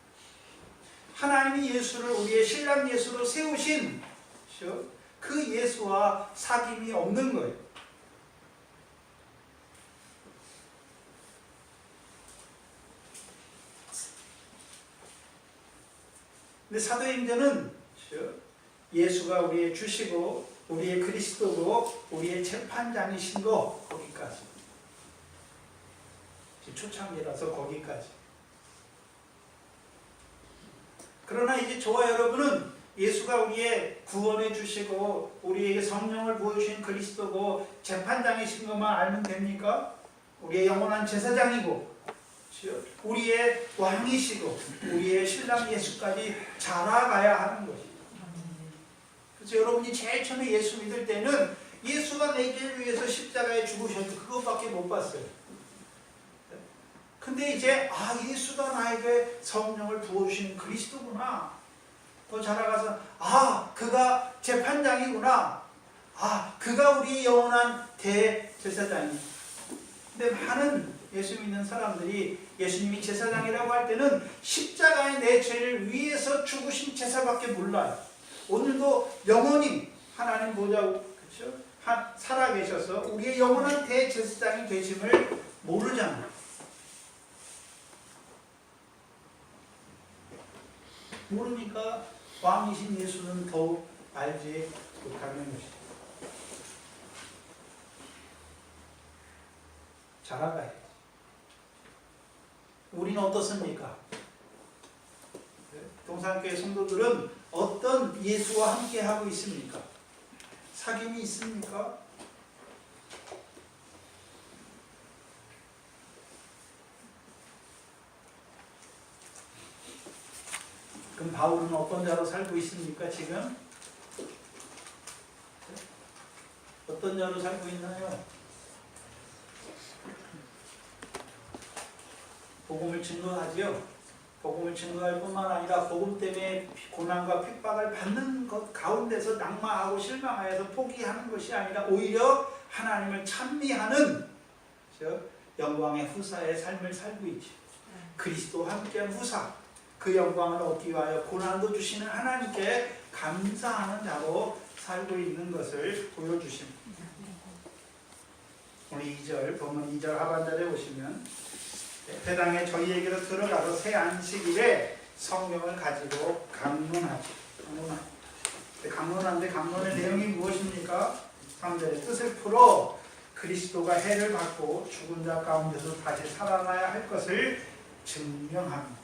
하나님이 예수를 우리의 신랑 예수로 세우신 그 예수와 사귐이 없는 거예요. 근데 사도행전은 예수가 우리의 주시고 우리의 그리스도고 우리의 재판장이신 거 거기까지. 초창기라서 거기까지. 그러나 이제 저와 여러분은 예수가 우리의 구원해 주시고 우리에게 성령을 보여주신 그리스도고 재판장이신 것만 알면 됩니까? 우리의 영원한 제사장이고 우리의 왕이시고 우리의 신랑 예수까지 자라가야 하는 것입니다. 그래서 여러분이 제일 처음에 예수 믿을 때는 예수가 내 죄를 위해서 십자가에 죽으셔도 그것밖에 못 봤어요. 근데 이제 예수가 나에게 성령을 부어주신 그리스도구나. 더 자라가서 그가 재판장이구나. 그가 우리의 영원한 대제사장이구나. 근데 많은 예수 믿는 사람들이 예수님이 제사장이라고 할 때는 십자가에 내 죄를 위해서 죽으신 제사밖에 몰라요. 오늘도 영원히 하나님 보좌 살아계셔서 우리의 영원한 대제사장이 되심을 모르잖아요. 모르니까 왕이신 예수는 더욱 알지 못하는 것입니다. 자라가야지. 우리는 어떻습니까? 동산교회 성도들은 어떤 예수와 함께 하고 있습니까? 사귐이 있습니까? 바울은 어떤 자로 살고 있습니까? 지금 어떤 자로 살고 있나요? 복음을 증거하지요. 복음을 증거할 뿐만 아니라 복음 때문에 고난과 핍박을 받는 것 가운데서 낙마하고 실망하여서 포기하는 것이 아니라 오히려 하나님을 찬미하는 영광의 후사의 삶을 살고 있죠. 그리스도와 함께한 후사, 그 영광을 얻기 위하여 고난도 주시는 하나님께 감사하는 자로 살고 있는 것을 보여주십니다. 오늘 2절, 본문 2절 하반절에 보시면 회당에 저희에게로 들어가서 새 안식일에 성경을 가지고 강론하죠. 강론하는데 강론의 내용이 무엇입니까? 3절에 뜻을 풀어 그리스도가 해를 받고 죽은 자 가운데서 다시 살아나야 할 것을 증명합니다.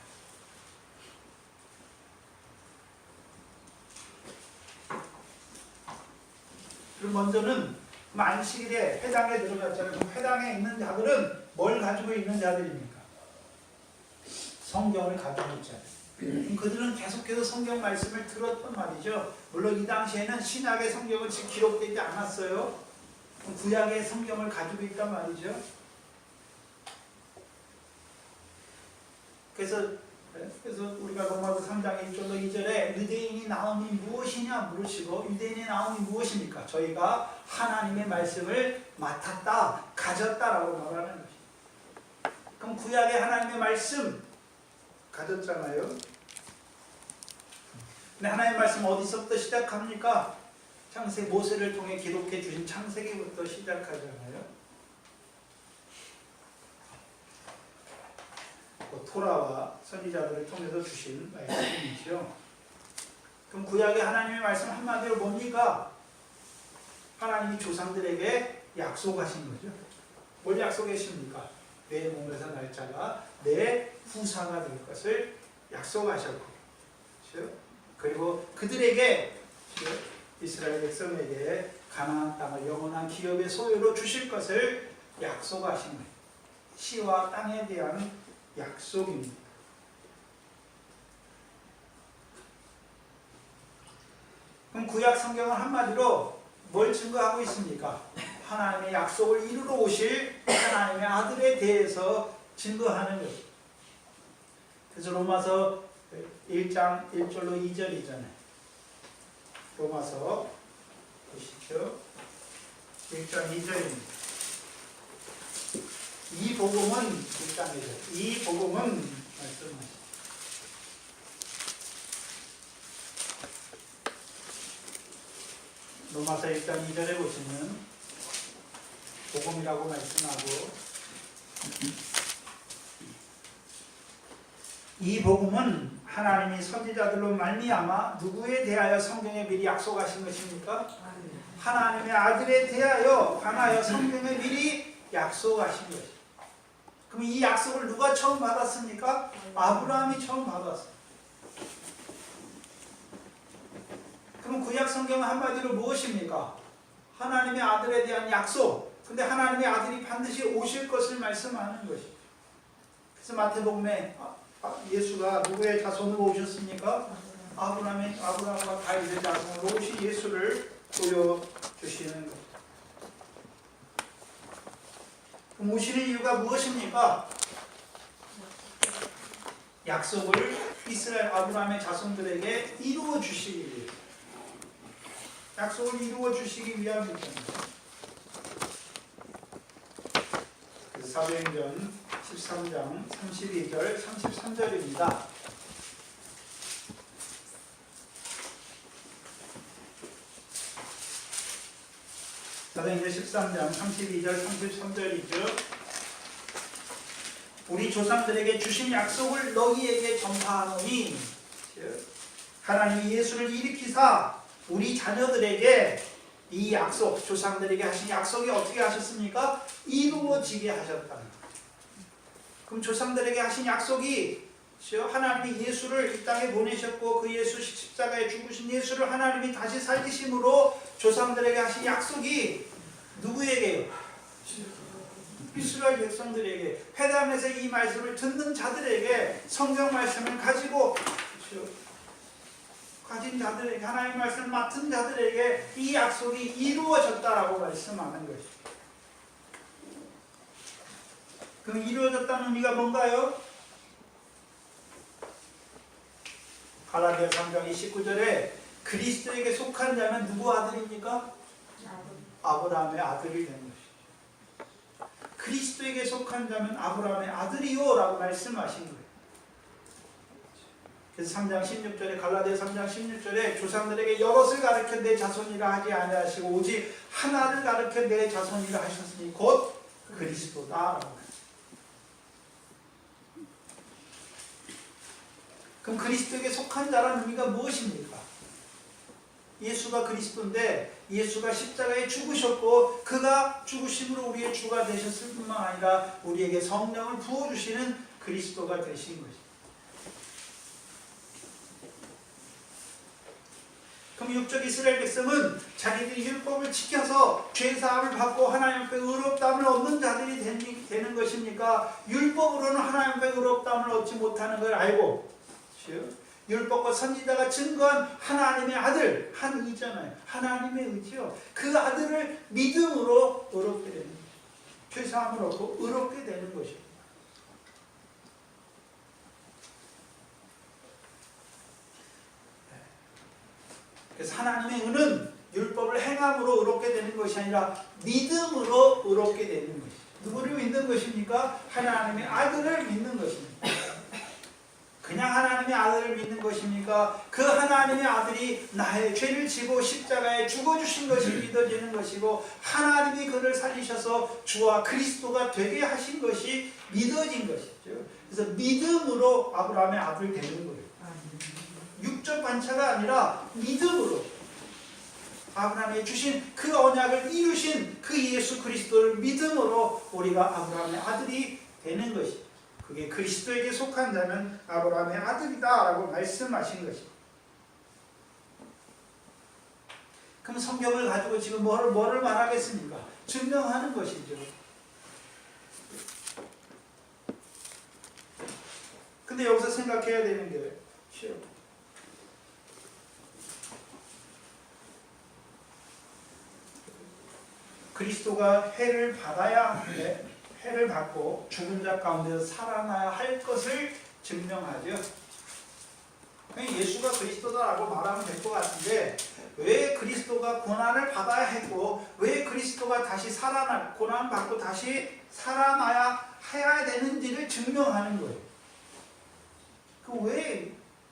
그럼 먼저는 안식일에 회당에 들어갔잖아요. 회당에 있는 자들은 뭘 가지고 있는 자들입니까? 성경을 가지고 있잖아요. 그들은 계속해서 성경 말씀을 들었단 말이죠. 물론 이 당시에는 신약의 성경은 지금 기록되지 않았어요. 구약의 성경을 가지고 있단 말이죠. 그래서 우리가 로마서 3장 1절로 2절에 유대인이 나옴이 무엇이냐 물으시고, 유대인이 나옴이 무엇입니까? 저희가 하나님의 말씀을 맡았다, 가졌다라고 말하는 것입니다. 그럼 구약의 하나님의 말씀 가졌잖아요. 근데 하나님의 말씀 어디서부터 시작합니까? 창세기, 모세를 통해 기록해 주신 창세기부터 시작하잖아요. 토라와 선지자들을 통해서 주신 말씀이죠. 그럼 구약의 하나님의 말씀 한마디로 뭡니까? 하나님이 조상들에게 약속하신 거죠. 뭘 약속하십니까? 내 몸에서 날 자가 내 후사가 될 것을 약속하셨고, 그렇죠? 그리고 그들에게, 그렇죠? 이스라엘 백성에게 가나안 땅을 영원한 기업의 소유로 주실 것을 약속하신 거예요. 시와 땅에 대한 약속입니다. 그럼 구약 성경은 한마디로 뭘 증거하고 있습니까? 하나님의 약속을 이루러 오실 하나님의 아들에 대해서 증거하는 거죠. 그래서 로마서 1장 1절로 2절이잖아요. 로마서 보시죠. 1장 2절입니다. 이 복음은 일장이죠. 이 복음은 말씀하시죠. 로마서 1장 2절에 보시면 복음이라고 말씀하고, 이 복음은 하나님이 선지자들로 말미암아 누구에 대하여 성경에 미리 약속하신 것입니까? 하나님의 아들에 대하여 관하여 성경에 미리 약속하신 것입니다. 그럼 이 약속을 누가 처음 받았습니까? 아브라함이 처음 받았어요. 그럼 구약 성경은 한마디로 무엇입니까? 하나님의 아들에 대한 약속. 근데 하나님의 아들이 반드시 오실 것을 말씀하는 것이죠. 그래서 마태복음에 예수가 누구의 자손으로 오셨습니까? 아브라함과 다윗의 자손으로 오신 예수를 보여주시는 것이죠. 그럼 오시는 이유가 무엇입니까? 약속을 이스라엘 아브라함의 자손들에게 이루어 주시기 위해, 약속을 이루어 주시기 위함입니다. 그래서 사도행전 13장 32절 33절입니다. 사도행전 13장 32절 33절이죠. 우리 조상들에게 주신 약속을 너희에게 전파하노니, 하나님이 예수를 일으키사 우리 자녀들에게 이 약속, 조상들에게 하신 약속이 어떻게 하셨습니까? 이루어지게 하셨다. 그럼 조상들에게 하신 약속이, 하나님이 예수를 이 땅에 보내셨고 그 예수 십자가에 죽으신 예수를 하나님이 다시 살리심으로 조상들에게 하신 약속이 누구에게요? 이스라엘 백성들에게, 회당에서 이 말씀을 듣는 자들에게 성경 말씀을 가지고 가진 자들에게, 하나님의 말씀을 맡은 자들에게 이 약속이 이루어졌다라고 말씀하는 것이죠. 그럼 이루어졌다는 의미가 뭔가요? 갈라디아 3장 29절에 그리스도에게 속한 자는 누구 아들입니까? 아브라함의 아들이 되는 것이죠. 그리스도에게 속한 자는 아브라함의 아들이요 라고 말씀하신 거예요. 그래서 3장 16절에, 갈라디아 3장 16절에 조상들에게 여럿을 가르쳐 내 자손이라 하지 아니하시고 오직 하나를 가르쳐 내 자손이라 하셨으니 곧 그리스도다. 그럼 그리스도에게 속한 자라는 의미가 무엇입니까? 예수가 그리스도인데 예수가 십자가에 죽으셨고 그가 죽으심으로 우리의 주가 되셨을 뿐만 아니라 우리에게 성령을 부어주시는 그리스도가 되신 것입니다. 그럼 육적 이스라엘 백성은 자기들이 율법을 지켜서 죄사함을 받고 하나님 앞에 의롭다함을 얻는 자들이 되는 것입니까? 율법으로는 하나님 앞에 의롭다함을 얻지 못하는 걸 알고, 율법과 선지자가 증거한 하나님의 아들, 한 의잖아요. 하나님의 의지요. 그 아들을 믿음으로 의롭게 되는 거예요. 죄사함을 얻고 의롭게 되는 것입니다. 그래서 하나님의 의는 율법을 행함으로 의롭게 되는 것이 아니라 믿음으로 의롭게 되는 것입니다. 누구를 믿는 것입니까? 하나님의 아들을 믿는 것입니다. 그냥 하나님의 아들을 믿는 것입니까? 그 하나님의 아들이 나의 죄를 지고 십자가에 죽어주신 것이 믿어지는 것이고 하나님이 그를 살리셔서 주와 그리스도가 되게 하신 것이 믿어진 것이죠. 그래서 믿음으로 아브라함의 아들 되는 거예요. 육적 반차가 아니라 믿음으로 아브라함이 주신 그 언약을 이루신 그 예수 그리스도를 믿음으로 우리가 아브라함의 아들이 되는 것입니다. 그게 그리스도에게 속한 자는 아브라함의 아들이다 라고 말씀하신 것입니다. 그럼 성경을 가지고 지금 뭐를 말하겠습니까? 증명하는 것이죠. 근데 여기서 생각해야 되는 게 쉬워. 그리스도가 해를 받아야 하는데 해를 받고 죽은 자 가운데서 살아나야 할 것을 증명하죠. 예수가 그리스도다라고 말하면 될 것 같은데 왜 그리스도가 고난을 받아야 했고 왜 그리스도가 다시 고난 받고 다시 살아나야 해야 되는지를 증명하는 거예요.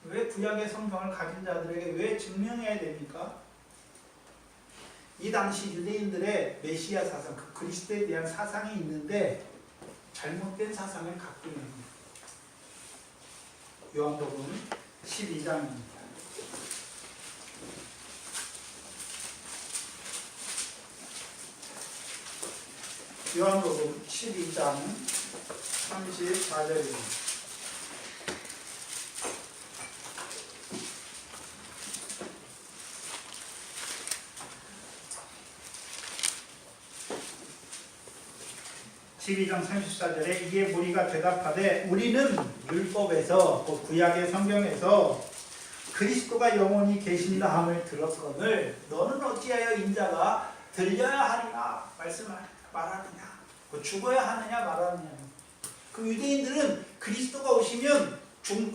왜 구약의 성경을 가진 자들에게 왜 증명해야 됩니까? 이 당시 유대인들의 메시아 사상, 그 그리스도에 대한 사상이 있는데 잘못된 사상을 갖고 있는 거예요. 요한복음 12장입니다. 요한복음 12장 34절입니다. (12장 34절에) 이에 무리가 대답하되 우리는 율법에서 구약의 성경에서 그리스도가 영원히 계신다 함을 들었거늘 너는 어찌하여 인자가 들려야 하리라 말하느냐, 죽어야 하느냐 말하느냐. 그 유대인들은 그리스도가 오시면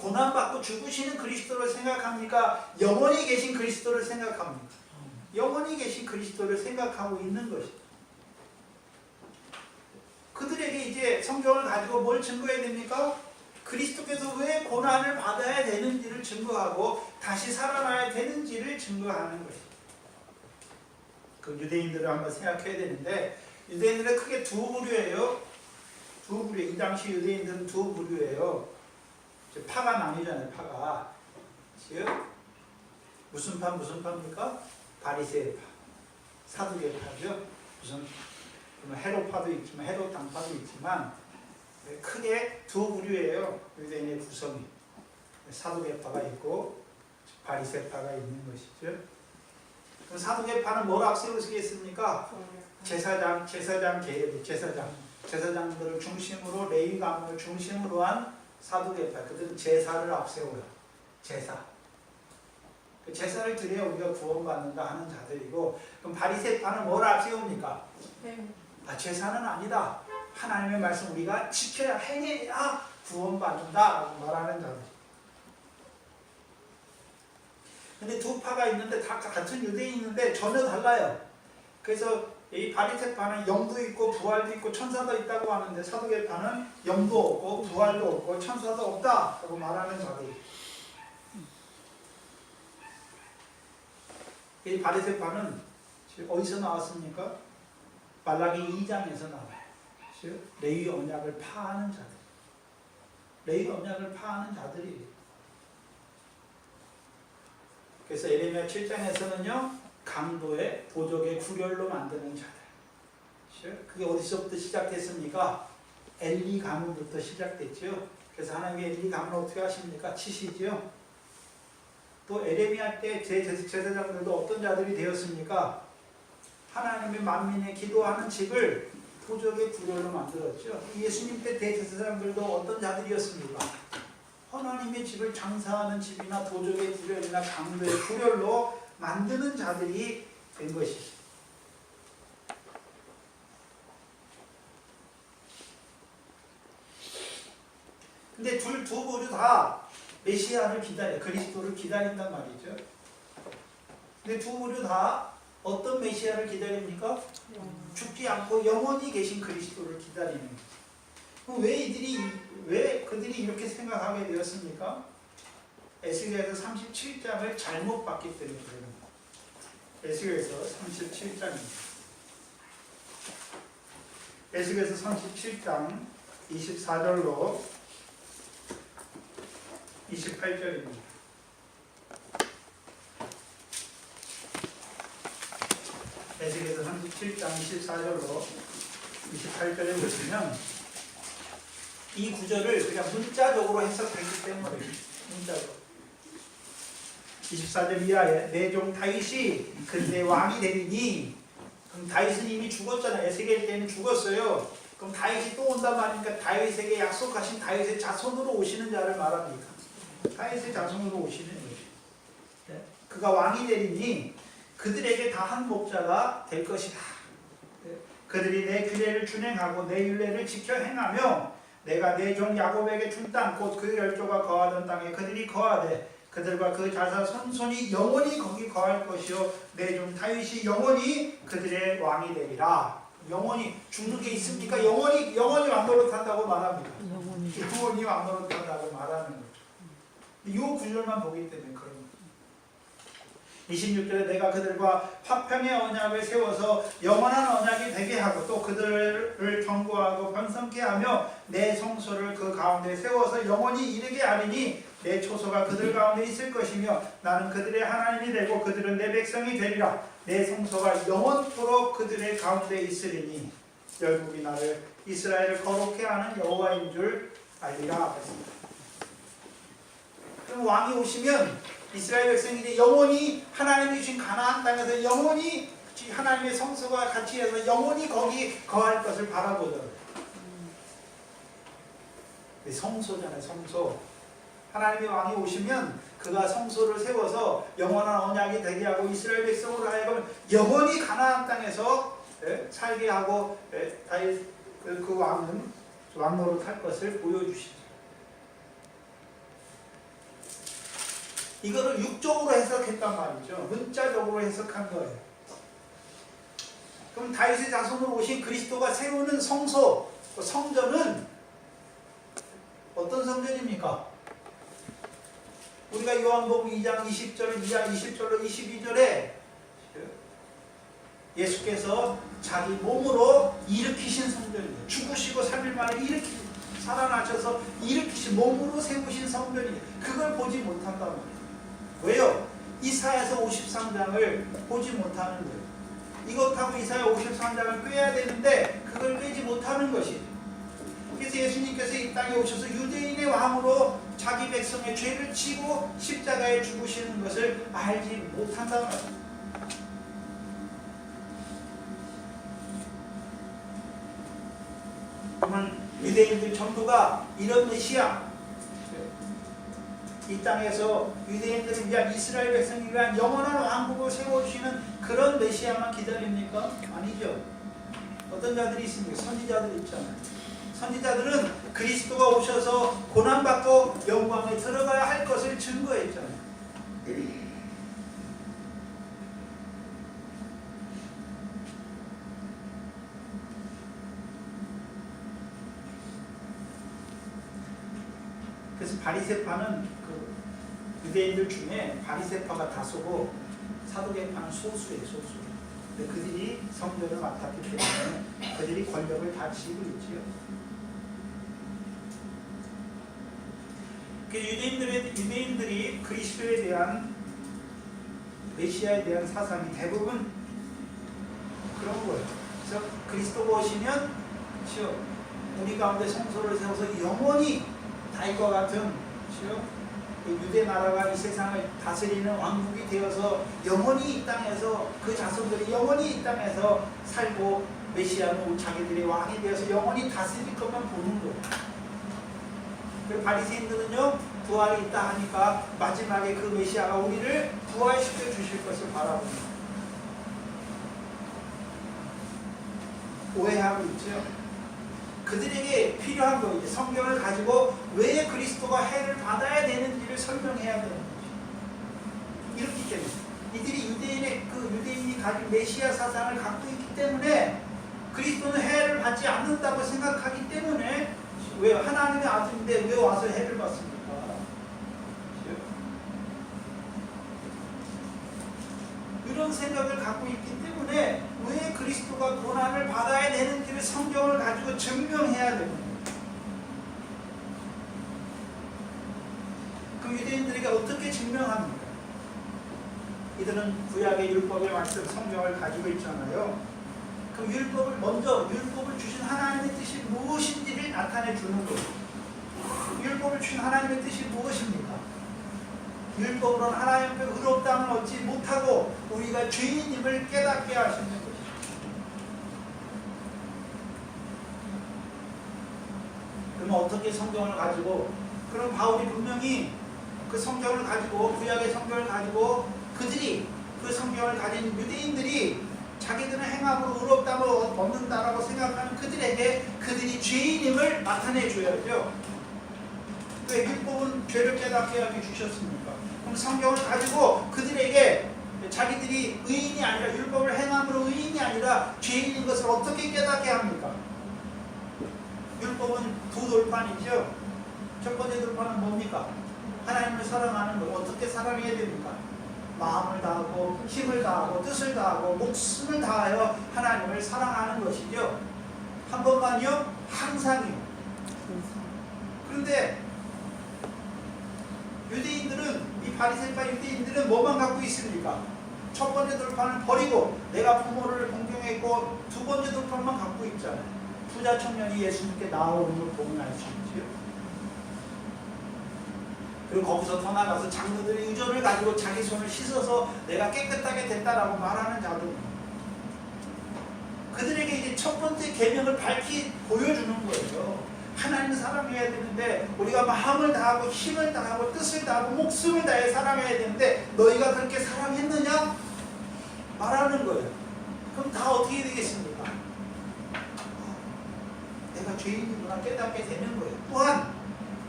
고난받고 죽으시는 그리스도를 생각합니까? 영원히 계신 그리스도를 생각합니까? 영원히 계신 그리스도를 생각하고 있는 것입니다. 그들에게 이제 성경을 가지고 뭘 증거해야 됩니까? 그리스도께서 왜 고난을 받아야 되는지를 증거하고 다시 살아나야 되는지를 증거하는 것입니다. 그 유대인들을 한번 생각해야 되는데 유대인들은 크게 두 부류예요. 이 당시 유대인들은 두 부류예요. 파가 나뉘잖아요. 파가. 무슨 파입니까? 바리새파, 사두개파죠. 헤롯파도 있지만 헤롯당파도 있지만 크게 두 부류예요. 유대인의 구성이. 사두개파가 있고 바리새파가 있는 것이죠. 그럼 사두개파는 뭘 앞세우시겠습니까? 제사장 계열이 제사장들을 중심으로 레위 가문을 중심으로 한 사두개파. 그들은 제사를 앞세워요. 제사. 그 제사를 드려야 우리가 구원받는다 하는 자들이고, 그럼 바리새파는 뭘 앞세웁니까? 제사는 아니다. 하나님의 말씀 우리가 지켜야 행해야 구원받는다라고 말하는 자들. 근데 두 파가 있는데 다 같은 유대인인데 전혀 달라요. 그래서 이 바리새파는 영도 있고 부활도 있고 천사도 있다고 하는데, 사두개파는 영도 없고 부활도 없고 천사도 없다라고 말하는 자들. 이 바리새파는 어디서 나왔습니까? 말라기 2장에서 나와요. 레위 언약을 파하는 자들. 레위 언약을 파하는 자들이. 그래서 에레미야 7장에서는요, 강도의 도적의 구렬로 만드는 자들. 그게 어디서부터 시작됐습니까? 엘리 가문부터 시작됐죠. 그래서 하나님의 엘리 가문 어떻게 하십니까? 치시죠. 또 에레미야 때 제사장들도 어떤 자들이 되었습니까? 하나님의 만민의 기도하는 집을 도적의 구렬로 만들었죠. 예수님 때 대제사장들도 어떤 자들이었습니까? 하나님의 집을 장사하는 집이나 도적의 구렬이나 강도의 구렬로 만드는 자들이 된 것이죠. 근데 두 부류 다 메시아를 기다려, 그리스도를 기다린단 말이죠. 근데 두 부류 다 어떤 메시아를 기다립니까? 죽지 않고 영원히 계신 그리스도를 기다리는 거예요. 왜 그들이 이렇게 생각하게 되었습니까? 에스겔에서 37장을 잘못 봤기 때문에 그래요. 에스겔에서 37장입니다. 에스겔에서 37장 24절로 28절입니다. 에스겔에서 37장 24절로 28절에 보시면 이 구절을 그냥 문자적으로 해석했기 때문에, 문자적으로 24절 이하에 내 종 다윗이 그들의 왕이 되리니, 그럼 다윗은 이미 죽었잖아요. 에스겔 때는 죽었어요. 그럼 다윗이 또 온단 말이니까 다윗에게 약속하신 다윗의 자손으로 오시는 자를 말합니다. 다윗의 자손으로 오시는 거죠. 그가 왕이 되리니 그들에게 다 한 목자가 될 것이다. 그들이 내 규례를 준행하고 내 율례를 지켜 행하며 내가 내 종 야곱에게 준 땅 곧 그 열조가 거하던 땅에 그들이 거하되 그들과 그 자손 손손이 영원히 거기 거할 것이요 내 종 다윗이 영원히 그들의 왕이 되리라. 영원히 죽는 게 있습니까? 영원히 왕노릇한다고 말합니다. 영원히 왕노릇한다고 말하는 거죠. 이 구절만 보기 때문에 그런 거죠. 26절에 내가 그들과 화평의 언약을 세워서 영원한 언약이 되게 하고 또 그들을 견고하고 번성케 하며 내 성소를 그 가운데 세워서 영원히 이르게 하리니 내 초소가 그들 가운데 있을 것이며 나는 그들의 하나님이 되고 그들은 내 백성이 되리라. 내 성소가 영원토록 그들의 가운데 있으리니 열국이 나를 이스라엘을 거룩해 하는 여호와인 줄 알리라. 그럼 왕이 오시면 이스라엘 백성이 이제 영원히 하나님이 주신 가나안 땅에서 영원히 하나님의 성소가 같이 해서 영원히 거기 거할 것을 바라보더라고요. 성소잖아요, 성소. 하나님의 왕이 오시면 그가 성소를 세워서 영원한 언약이 되게 하고 이스라엘 백성으로 하여금 영원히 가나안 땅에서 살게 하고 다윗 그 왕은 왕노릇할 것을 보여주시죠. 이거를 육적으로 해석했단 말이죠. 문자적으로 해석한 거예요. 그럼 다윗의 자손으로 오신 그리스도가 세우는 성소, 성전은 어떤 성전입니까? 우리가 요한복음 2장 20절 이하 20절로 22절에 예수께서 자기 몸으로 일으키신 성전이에요. 죽으시고 3일 만에 살아나셔서 일으키신 몸으로 세우신 성전이에요. 그걸 보지 못한단 말이에요. 왜요? 이사야서 53장을 보지 못하는 거예요. 이것하고 이사야 53장을 꿰야 되는데 그걸 꿰지 못하는 것이죠. 그래서 예수님께서 이 땅에 오셔서 유대인의 왕으로 자기 백성의 죄를 지고 십자가에 죽으시는 것을 알지 못한다는 거예요. 그러면 유대인들 전부가 이런 메시아, 이 땅에서 유대인들을 위한, 이스라엘 백성을 위한 영원한 왕국을 세워주시는 그런 메시아만 기다립니까? 아니죠. 어떤 자들이 있습니까? 선지자들이 있잖아요. 선지자들은 그리스도가 오셔서 고난받고 영광에 들어가야 할 것을 증거했잖아요. 그래서 바리새파는 그 유대인들 중에 바리새파가 다수고 사두개파는 소수예요, 소수. 근데 그들이 성전을 맡았기 때문에 그들이 권력을 다 쥐고 있지요. 그 유대인들이 그리스도에 대한, 메시아에 대한 사상이 대부분 그런 거예요. 그래서 그리스도가 오시면 우리 가운데 성소를 세워서 영원히 다윗과 같은 유대 나라가 이 세상을 다스리는 왕국이 되어서 영원히 이 땅에서, 그 자손들이 영원히 이 땅에서 살고 메시아는 자기들의 왕이 되어서 영원히 다스릴 것만 보는 거예요. 그리고 바리새인들은요, 부활이 있다 하니까 마지막에 그 메시아가 우리를 부활시켜 주실 것을 바라봅니다. 오해하고 있죠. 그들에게 필요한 거, 성경을 가지고 왜 그리스도가 해를 받아야 되는지를 설명해야 되는 거죠. 이렇기 때문에 이들이 유대인이 가진 메시아 사상을 갖고 있기 때문에 그리스도는 해를 받지 않는다고 생각하기 때문에, 왜 하나님의 아들인데 왜 와서 해를 받습니까? 이런 생각을 갖고 있기 때문에 왜 그리스도가 고난을 받아야 되는지를 성경을 가지고 증명해야 됩니다. 그 유대인들에게 어떻게 증명합니까? 이들은 구약의 율법의 말씀, 성경을 가지고 있잖아요. 그 율법을 주신 하나님의 뜻이 무엇인지를 나타내 주는 거예요. 율법을 주신 하나님의 뜻이 무엇입니까? 율법으로는 하나님 앞에 의롭다함을 얻지 못하고 우리가 죄인임을 깨닫게 하시는 것이죠. 그러면 어떻게 성경을 가지고, 그럼 바울이 분명히 그 성경을 가지고, 구약의 성경을 가지고 그들이, 그 성경을 가진 유대인들이 자기들은 행함으로 의롭다함을 얻는다라고 생각하는 그들에게 그들이 죄인임을 나타내 줘야죠. 왜 율법은 죄를 깨닫게 하게 주셨습니까? 그럼 성경을 가지고 그들에게 자기들이 의인이 아니라, 율법을 행함으로 의인이 아니라 죄인인 것을 어떻게 깨닫게 합니까? 율법은 두 돌판이죠. 첫 번째 돌판은 뭡니까? 하나님을 사랑하는 것. 어떻게 사랑해야 됩니까? 마음을 다하고 힘을 다하고 뜻을 다하고 목숨을 다하여 하나님을 사랑하는 것이죠. 한 번만요? 항상이요. 그런데 유대인들은, 이 바리새파 유대인들은 뭐만 갖고 있습니까? 첫 번째 돌판을 버리고 내가 부모를 공경했고, 두 번째 돌판만 갖고 있잖아요. 부자 청년이 예수님께 나오는 걸 보면 알 수 있지요. 그리고 거기서 더 나가서 장로들의 의존을 가지고 자기 손을 씻어서 내가 깨끗하게 됐다라고 말하는 자들, 그들에게 이제 첫 번째 계명을 밝히 보여주는 거예요. 하나님을 사랑해야 되는데, 우리가 마음을 다하고 힘을 다하고 뜻을 다하고 목숨을 다해 사랑해야 되는데 너희가 그렇게 사랑했느냐? 말하는 거예요. 그럼 다 어떻게 되겠습니까? 내가 죄인이구나 깨닫게 되는 거예요. 또한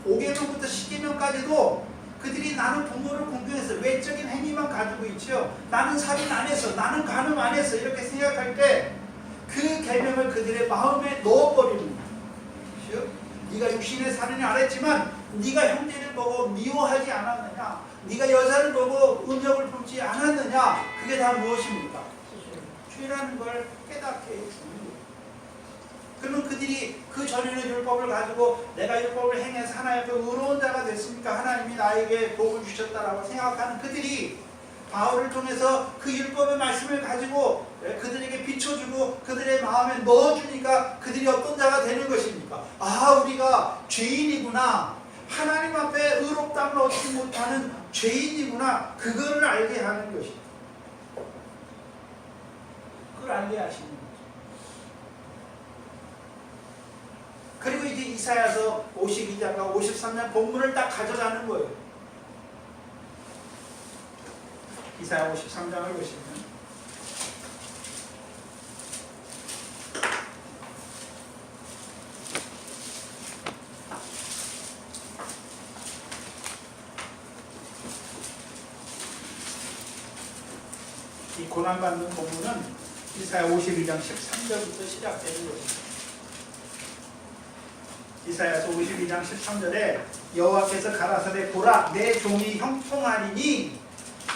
5계명부터 10계명까지도 그들이 나는 부모를 공경해서 외적인 행위만 가지고 있죠. 나는 살인 안 했어, 나는 간음 안 했어, 이렇게 생각할 때 그 계명을 그들의 마음에 넣어버립니다. 네가 육신에 살인을 안 했지만 네가 형제를 보고 미워하지 않았느냐, 네가 여자를 보고 음욕을 품지 않았느냐, 그게 다 무엇입니까? 죄라는 걸 깨닫게 해주는 거예요. 그러면 그들이 그 전에는 율법을 가지고 내가 율법을 행해서 하나님 앞에 의로운 자가 됐으니까 하나님이 나에게 복을 주셨다라고 생각하는 그들이 바울을 통해서 그 율법의 말씀을 가지고 그들에게 비춰주고 그들의 마음에 넣어주니까 그들이 어떤 자가 되는 것입니까? 아, 우리가 죄인이구나, 하나님 앞에 의롭다함을 얻지 못하는 죄인이구나, 그거를 알게 하는 것입니다. 그걸 알게 하시는 거죠. 그리고 이제 이사야서 52장과 53장 본문을 딱 가져가는 거예요. 이사야 53장을 보시면 이 고난받는 본문은 이사야 52장 13절부터 시작되는 것입니다. 이사야서 52장 13절에 여호와께서 가라사대 보라 내 종이 형통하리니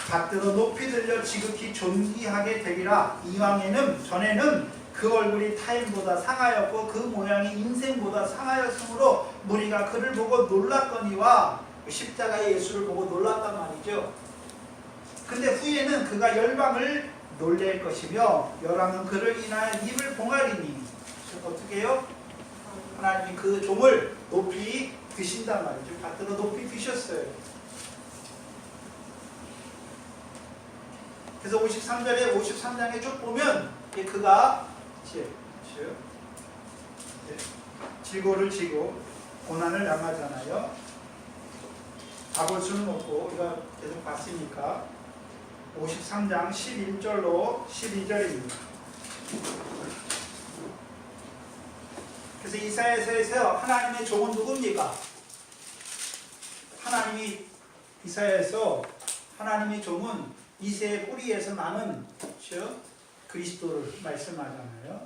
받들어 높이 들려 지극히 존귀하게 되리라. 이왕에는 전에는 그 얼굴이 타인보다 상하였고 그 모양이 인생보다 상하였으므로 무리가 그를 보고 놀랐거니와 십자가의 예수를 보고 놀랐단 말이죠. 근데 후에는 그가 열방을 놀랄 것이며 열왕은 그를 인하여 입을 봉하리니 어떻게 해요? 하나님이 그 종을 높이 드신단 말이죠. 받들어 높이 드셨어요. 그래서 53절에 53장에 쭉 보면 그가 질고를 지고 고난을 당하잖아요. 가볼 수는 없고 우리가 계속 봤으니까 53장 11절로 12절입니다. 그래서 이사야서에서 하나님의 종은 누굽니까? 하나님이 이사야에서 하나님의 종은 이새의 뿌리에서 나는 그리스도를 말씀하잖아요.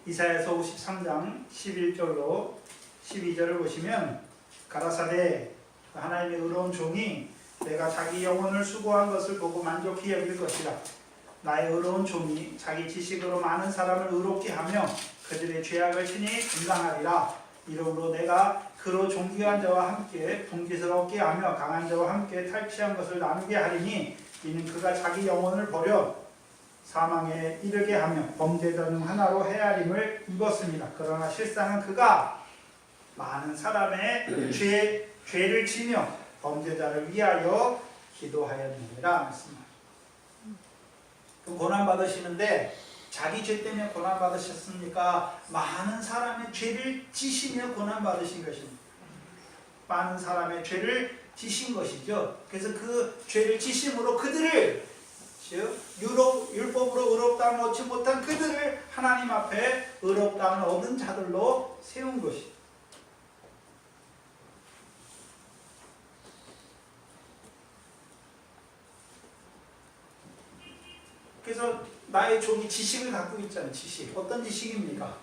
이사야서 53장 11절로 12절을 보시면 가라사대 하나님의 의로운 종이 내가 자기 영혼을 수고한 것을 보고 만족히 여길 것이라. 나의 의로운 종이 자기 지식으로 많은 사람을 의롭게 하며 그들의 죄악을 친히 감당하리라. 이러므로 내가 그로 존귀한 자와 함께 풍기스럽게 하며 강한 자와 함께 탈취한 것을 나누게 하리니 이는 그가 자기 영혼을 버려 사망에 이르게 하며 범죄자 중 하나로 헤아림을 입었습니다. 그러나 실상은 그가 많은 사람의 죄를 지며 범죄자를 위하여 기도하였느니라 말씀합니다. 그럼 고난받으시는데 자기 죄 때문에 고난받으셨습니까? 많은 사람의 죄를 지시며 고난받으신 것입니다. 많은 사람의 죄를 지신 것이죠. 그래서 그 죄를 지심으로 그들을 율법으로 의롭다함을 얻지 못한 그들을 하나님 앞에 의롭다함을 얻은 자들로 세운 것이죠. 그래서 나의 종이 지식을 갖고 있잖아요. 지식. 어떤 지식입니까?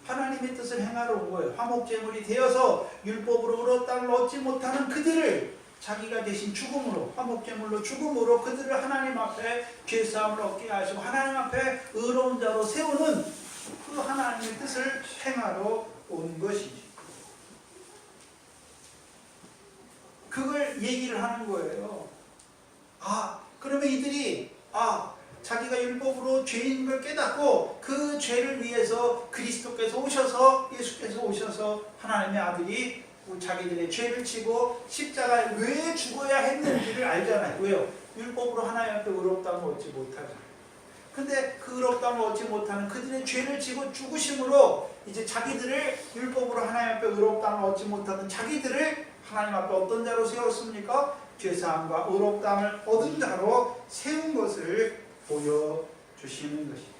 하나님의 뜻을 행하러 온 거예요. 화목제물이 되어서 율법으로 의롭다함을 얻지 못하는 그들을 자기가 대신 죽음으로, 화목제물로 죽음으로 그들을 하나님 앞에 죄사함을 얻게 하시고 하나님 앞에 의로운 자로 세우는 그 하나님의 뜻을 행하러 온 것이죠. 그걸 얘기를 하는 거예요. 그러면 이들이 자기가 율법으로 죄인 걸 깨닫고 그 죄를 위해서 그리스도께서 오셔서 예수께서 오셔서 하나님의 아들이 자기들의 죄를 지고 십자가에 왜 죽어야 했는지를 알잖아요. 왜요? 율법으로 하나님 앞에 의롭다함을 얻지 못하잖아요. 근데 그 의롭다함을 얻지 못하는 그들의 죄를 지고 죽으심으로 이제 자기들을 율법으로 하나님 앞에 의롭다함을 얻지 못하는 자기들을 하나님 앞에 어떤 자로 세웠습니까? 죄사함과 의롭다함을 얻은 자로 세운 것을 보여주시는 것입니다.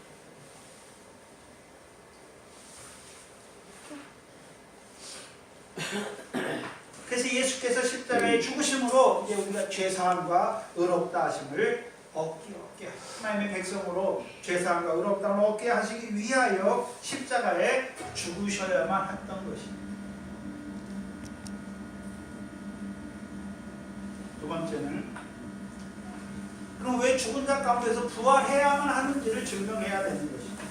그래서 예수께서 십자가에 죽으심으로 이제 우리가 죄사함과 의롭다 하심을 얻게 하나님의 백성으로 죄사함과 의롭다함을 얻게 하시기 위하여 십자가에 죽으셔야만 했던 것입니다. 두 번째는 그럼 왜 죽은 자 가운데서 부활해야만 하는지를 증명해야 되는 것입니다.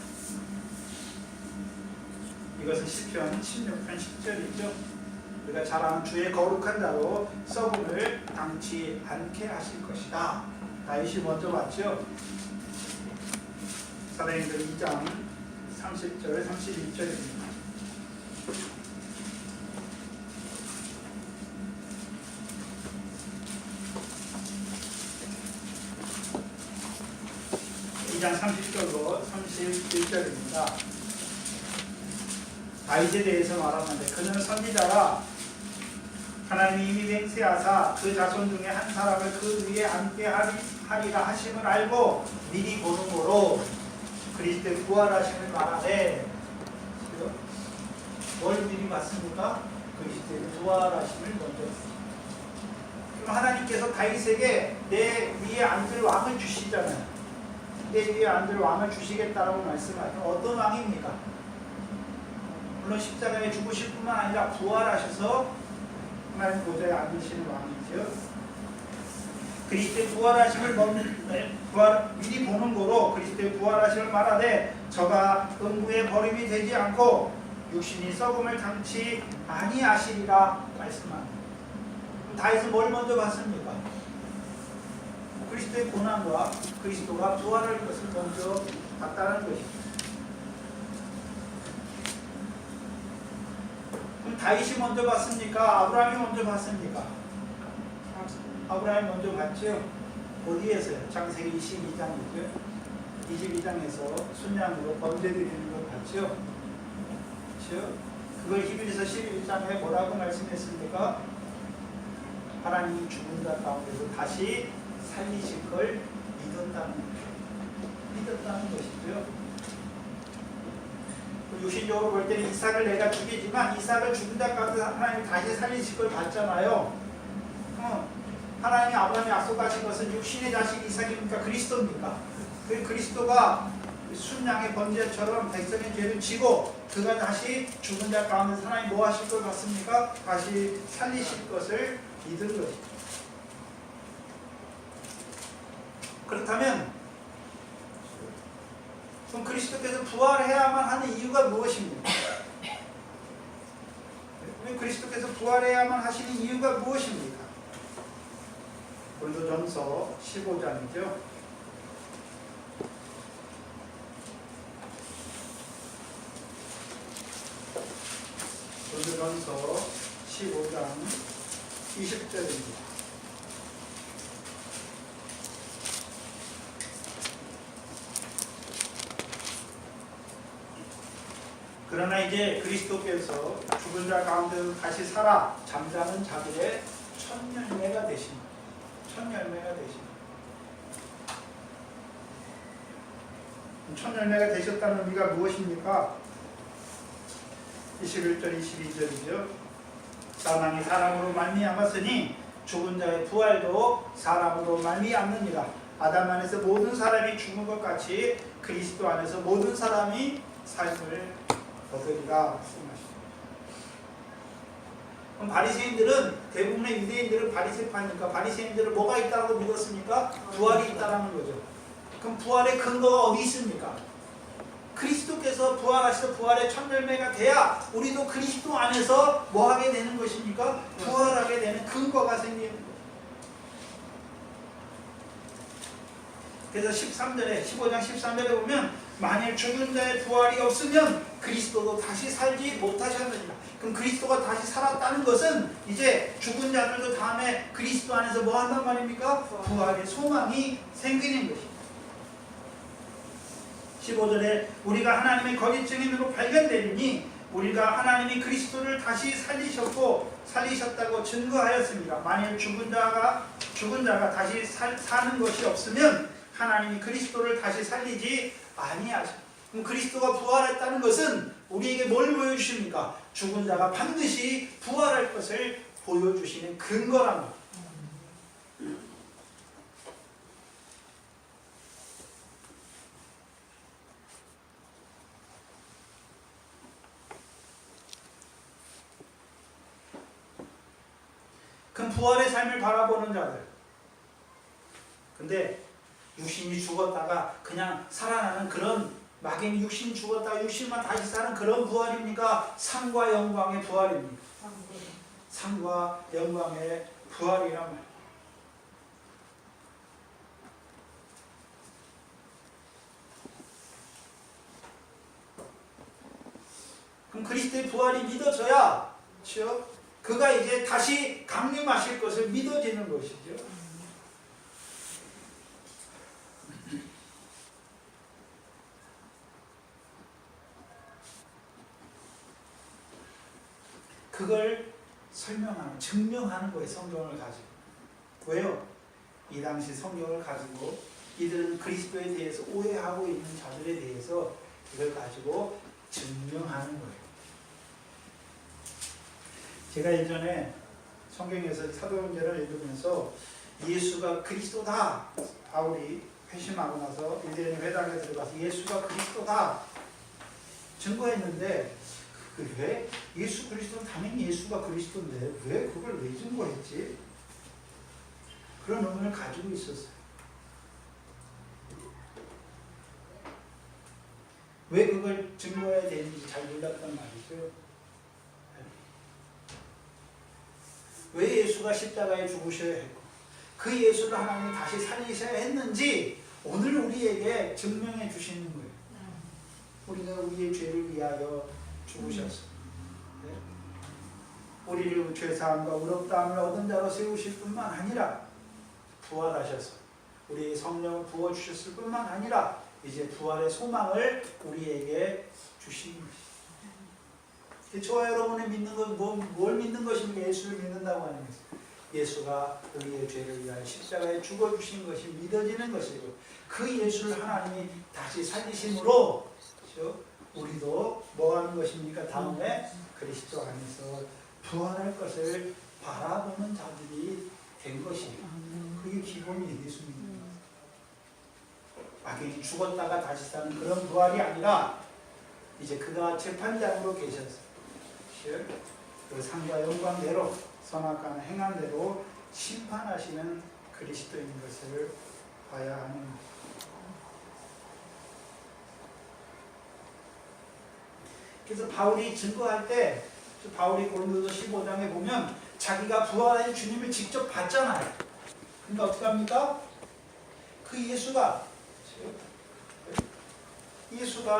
이것은 시편 16편 10절이죠. 우리가 잘 아는 주의 거룩한 자로 썩음을 당치 않게 하실 것이다. 다윗이 먼저 봤죠. 사도행전 2장 30절 31절입니다. 2장 30절로 31절입니다. 다윗에 대해서 말하는데 그는 선지자라 하나님이 이미 맹세하사 그 자손 중에 한 사람을 그 위에 앉게 하리라 하심을 알고 미리 보는 거로 그리스도의 부활하심을 말하되 뭘 미리 봤습니까? 그리스도의 부활하심을 먼저 봤습니다. 그럼 하나님께서 다윗에게 내 위에 앉을 왕을 주시잖아요. 내 위에 앉을 왕을 주시겠다라고 말씀하시는 어떤 왕입니까? 물론 십자가에 죽으실 뿐만 아니라 부활하셔서 하나님 보좌에 앉으시는 왕이죠. 그리스도의 부활하심을 미리 보는 거로 그리스도의 부활하심을 말하되 저가 음부에 버림이 되지 않고 육신이 썩음을 당치 아니하시리라 말씀합니다. 다윗은 뭘 먼저 봤습니까? 그리스도의 고난과 그리스도가 부활할 것을 먼저 봤다는 것입니다. 그럼 다윗이 먼저 봤습니까? 아브라함이 먼저 봤습니까? 아브라함이 먼저 봤죠. 어디에서요? 창세기 22장이죠. 22장에서 순양으로 번제 드리는 걸 봤죠. 그렇죠? 그걸 히브리서 11장에 뭐라고 말씀했습니까? 하나님이 죽은 자 가운데서 다시 살리실 걸 믿었다는 것이죠. 육신적으로 볼 때는 이삭을 내가 죽이지만 이삭을 죽은 자 가운데 하나님이 다시 살리실 걸 봤잖아요. 하나님이 아브라함이 약속하신 것은 육신의 자식 이삭입니까? 그리스도입니까? 그 그리스도가 순양의 번제처럼 백성의 죄를 지고 그가 다시 죽은 자 가운데 하나님이 뭐 하실 걸 봤습니까? 다시 살리실 것을 믿은 것입니다. 그렇다면 그럼 그리스도께서 부활해야만 하는 이유가 무엇입니까? 왜 그리스도께서 부활해야만 하시는 이유가 무엇입니까? 고린도전서 15장이죠. 고린도전서 15장 20절입니다. 그러나 이제 그리스도께서 죽은 자 가운데 다시 살아 잠자는 자들의 첫 열매가 되십니다. 첫 열매가 되십니다. 첫 열매가 되셨다는 의미가 무엇입니까? 21절 22절이죠. 사망이 사람으로 말미암았으니 죽은 자의 부활도 사람으로 말미암느니라. 아담 안에서 모든 사람이 죽은 것 같이 그리스도 안에서 모든 사람이 삶을 얻으리라 말씀하십니다. 그럼 바리새인들은 대부분의 유대인들은 바리새파니까 바리새인들은 뭐가 있다고 믿었습니까? 부활이 있다라는 거죠. 그럼 부활의 근거가 어디 있습니까? 그리스도께서 부활하셔서 부활의 첫 열매가 돼야 우리도 그리스도 안에서 뭐 하게 되는 것입니까? 부활하게 되는 근거가 생기는 거예요. 그래서 15장 13절에 보면 만일 죽은 자의 부활이 없으면 그리스도도 다시 살지 못하셨느니라. 그럼 그리스도가 다시 살았다는 것은 이제 죽은 자들도 다음에 그리스도 안에서 뭐 한단 말입니까? 부활의 소망이 생기는 것입니다. 15절에 우리가 하나님의 거짓 증인으로 발견되리니 우리가 하나님이 그리스도를 다시 살리셨다고 증거하였습니다. 만일 죽은 자가 다시 사는 것이 없으면 하나님이 그리스도를 다시 살리지 아니하십니다. 그럼 그리스도가 부활했다는 것은 우리에게 뭘 보여주십니까? 죽은 자가 반드시 부활할 것을 보여주시는 근거랍니다. 그럼 부활의 삶을 바라보는 자들. 근데 육신이 죽었다가 그냥 살아나는 그런 막연히 육신 죽었다가 육신만 다시 사는 그런 부활입니까? 상과 영광의 부활입니까? 상과 영광의 부활이란 말이에요. 그럼 그리스도의 부활이 믿어져야 그렇죠? 그가 이제 다시 강림하실 것을 믿어지는 것이죠. 그걸 설명하는, 증명하는 거예요. 성경을 가지고. 왜요? 이 당시 성경을 가지고 이들은 그리스도에 대해서 오해하고 있는 자들에 대해서 이걸 가지고 증명하는 거예요. 제가 예전에 성경에서 사도행전을 읽으면서 예수가 그리스도다, 바울이 회심하고 나서 유대인 회당에 들어가서 예수가 그리스도다 증거했는데, 왜 예수 그리스도는 당연히 예수가 그리스도인데 왜 그걸 왜 증거했지? 그런 의문을 가지고 있었어요. 왜 그걸 증거해야 되는지 잘 몰랐단 말이죠. 왜 예수가 십자가에 죽으셔야 했고 그 예수를 하나님이 다시 살리셔야 했는지 오늘 우리에게 증명해 주시는 거예요. 우리가 우리의 죄를 위하여 죽으셨어요. 네? 우리를 죄사함과 의롭다함을 얻은 자로 세우실 뿐만 아니라 부활하셔서 우리의 성령을 부어주셨을 뿐만 아니라 이제 부활의 소망을 우리에게 주신 것이죠. 저와 여러분이 믿는 건 뭘 믿는 것입니까? 예수를 믿는다고 하는 것이죠. 예수가 우리의 죄를 위하여 십자가에 죽어주신 것이 믿어지는 것이고 그 예수를 하나님이 다시 살리심으로 그렇죠? 우리도 뭐 하는 것입니까? 다음에 그리스도 안에서 부활할 것을 바라보는 자들이 된 것이에요. 그게 기본이에요. 예수 믿는 것. 악인이 죽었다가 다시 사는 그런 부활이 아니라 이제 그가 재판장으로 계셔서 그 상과 영광대로 선악과는 행한대로 심판하시는 그리스도인 것을 봐야 하는 것입니다. 그래서 바울이 증거할 때 바울이 고린도서 15장에 보면 자기가 부활하신 주님을 직접 봤잖아요. 그러니까 어떻게 합니까? 그 예수가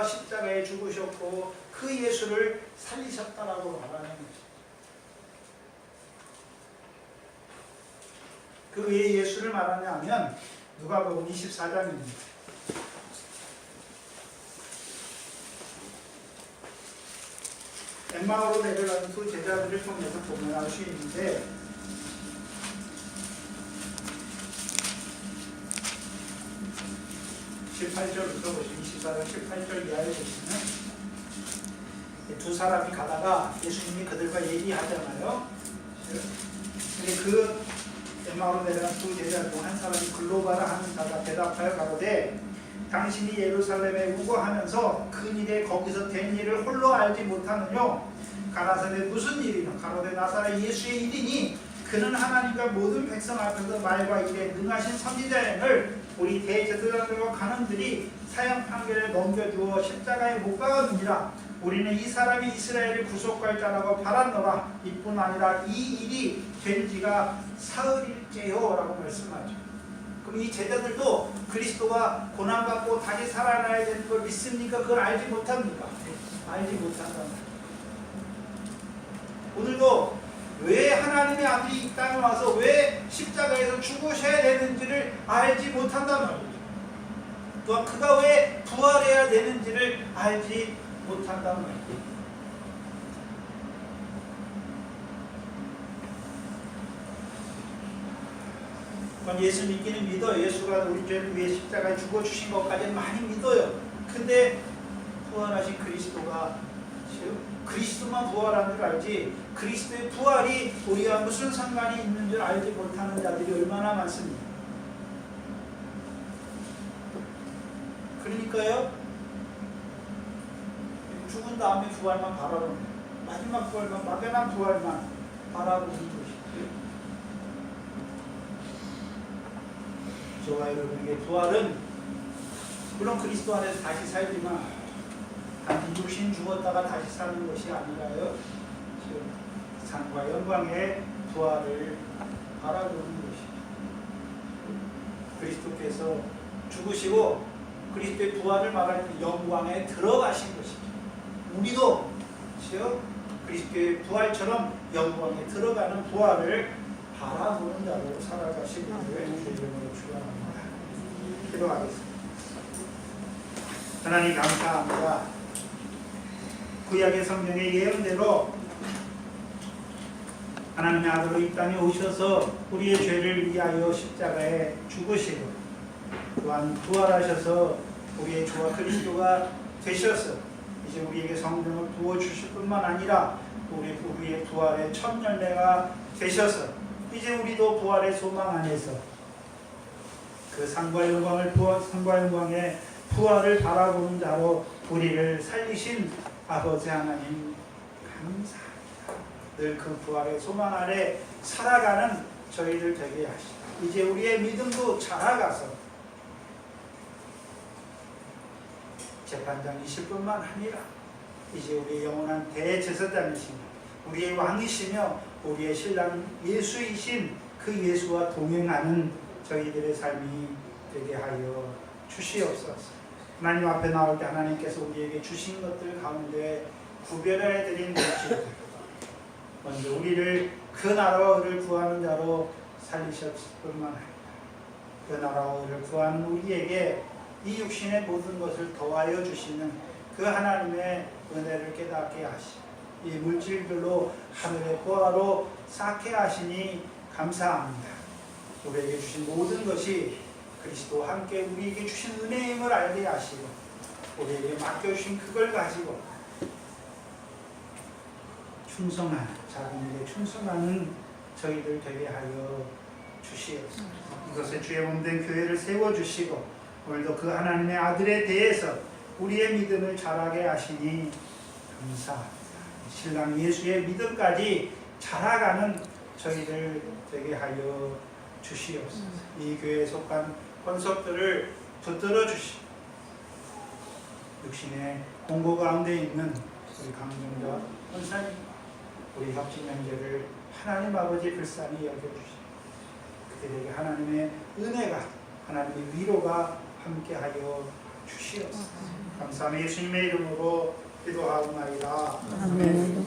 십자가에 죽으셨고 그 예수를 살리셨다라고 말하는 거죠. 그 왜 예수를 말하냐면 누가복음 24장입니다. 엠마오로 내려가는 두 제자들을 통해서 보면 알 수 있는데 18절부터 보시면 24장 18절 이하에 보시면 두 사람이 가다가 예수님이 그들과 얘기하잖아요. 근데 그 엠마오로 내려간 두 제자 중 한 사람이 글로바라 하는 자가 대답하여 가로되 당신이 예루살렘에 우거하면서 근일에 거기서 된 일을 홀로 알지 못하느뇨? 가나사렛 무슨 일이뇨? 가로되 나사렛 예수의 일이니 그는 하나님과 모든 백성 앞에서 말과 일에 능하신 선지자임을 우리 대제사장들과 간원들이 사형 판결에 넘겨주어 십자가에 못 박았느니라. 우리는 이 사람이 이스라엘을 구속할 자라고 바랐노라. 이뿐 아니라 이 일이 된 지가 사흘일째요 라고 말씀하죠. 그럼 이 제자들도 그리스도가 고난받고 다시 살아나야 되는 걸 믿습니까? 그걸 알지 못합니까? 알지 못한단 말이에요. 오늘도 왜 하나님의 아들이 이 땅에 와서 왜 십자가에서 죽으셔야 되는지를 알지 못한단 말이에요. 또한 그가 왜 부활해야 되는지를 알지 못한단 말이에요. 예수 믿기는 믿어요. 예수가 우리 죄를 위해 십자가에 죽어주신 것까지는 많이 믿어요. 근데 부활하신 그리스도가 그리스도만 부활한 줄 알지 그리스도의 부활이 우리와 무슨 상관이 있는 줄 알지 못하는 자들이 얼마나 많습니까? 그러니까요 죽은 다음에 부활만 바라보는 거예요. 마지막 부활만, 막연한 부활만 바라보는 것이죠. 저와 여러분에게 부활은 물론 그리스도 안에서 다시 살지만 단지 육신 죽었다가 다시 사는 것이 아니라요 상과 영광의 부활을 바라보는 것이죠. 그리스도께서 죽으시고 그리스도의 부활을 말할 때 영광에 들어가신 것이죠. 우리도 그리스도의 부활처럼 영광에 들어가는 부활을 바라보는 자로 살아가시기를 주의 이름으로 축원합니다. 기도하겠습니다. 하나님 감사합니다. 구약의 성경의 예언대로 하나님의 아들로 이 땅에 오셔서 우리의 죄를 위하여 십자가에 죽으시고 또한 부활하셔서 우리의 주와 그리스도가 되셔서 이제 우리에게 성령을 부어주실 뿐만 아니라 우리의 부활의 첫 열매가 되셔서 이제 우리도 부활의 소망 안에서 그 상과 영광의 부활을 바라보는 자로 우리를 살리신 아버지 하나님 감사합니다. 늘 그 부활의 소망 아래 살아가는 저희들 되게 하시다. 이제 우리의 믿음도 자라가서 재판장이실 뿐만 아니라 이제 우리의 영원한 대제사장이시며 우리의 왕이시며 우리의 신랑 예수이신 그 예수와 동행하는 저희들의 삶이 되게 하여 주시옵소서. 하나님 앞에 나올 때 하나님께서 우리에게 주신 것들 가운데 구별해 드린 것들 먼저 우리를 그 나라와 의를 구하는 자로 살리셨을 뿐만 아니라 그 나라와 의를 구하는 우리에게 이 육신의 모든 것을 더하여 주시는 그 하나님의 은혜를 깨닫게 하시고 이 물질들로 하늘의 보화로 쌓게 하시니 감사합니다. 우리에게 주신 모든 것이 그리스도와 함께 우리에게 주신 은혜임을 알게 하시고 우리에게 맡겨주신 그걸 가지고 충성하는 작은 일에 충성하는 저희들 되게 하여 주시옵소서. 이것에 주의 몸된 교회를 세워주시고 오늘도 그 하나님의 아들에 대해서 우리의 믿음을 자라게 하시니 감사합니다. 신랑 예수의 믿음까지 자라가는 저희들 되게 하여 주시옵소서. 이 교회에 속한 권속들을 붙들어 주시고 육신의 공고 가운데 있는 우리 강정자 권사님 우리 협진 형제를 하나님 아버지 불쌍히 여겨주시고 그들에게 하나님의 은혜가 하나님의 위로가 함께하여 주시옵소서. 감사하며 예수님의 이름으로 기도하옵나이다. 아멘.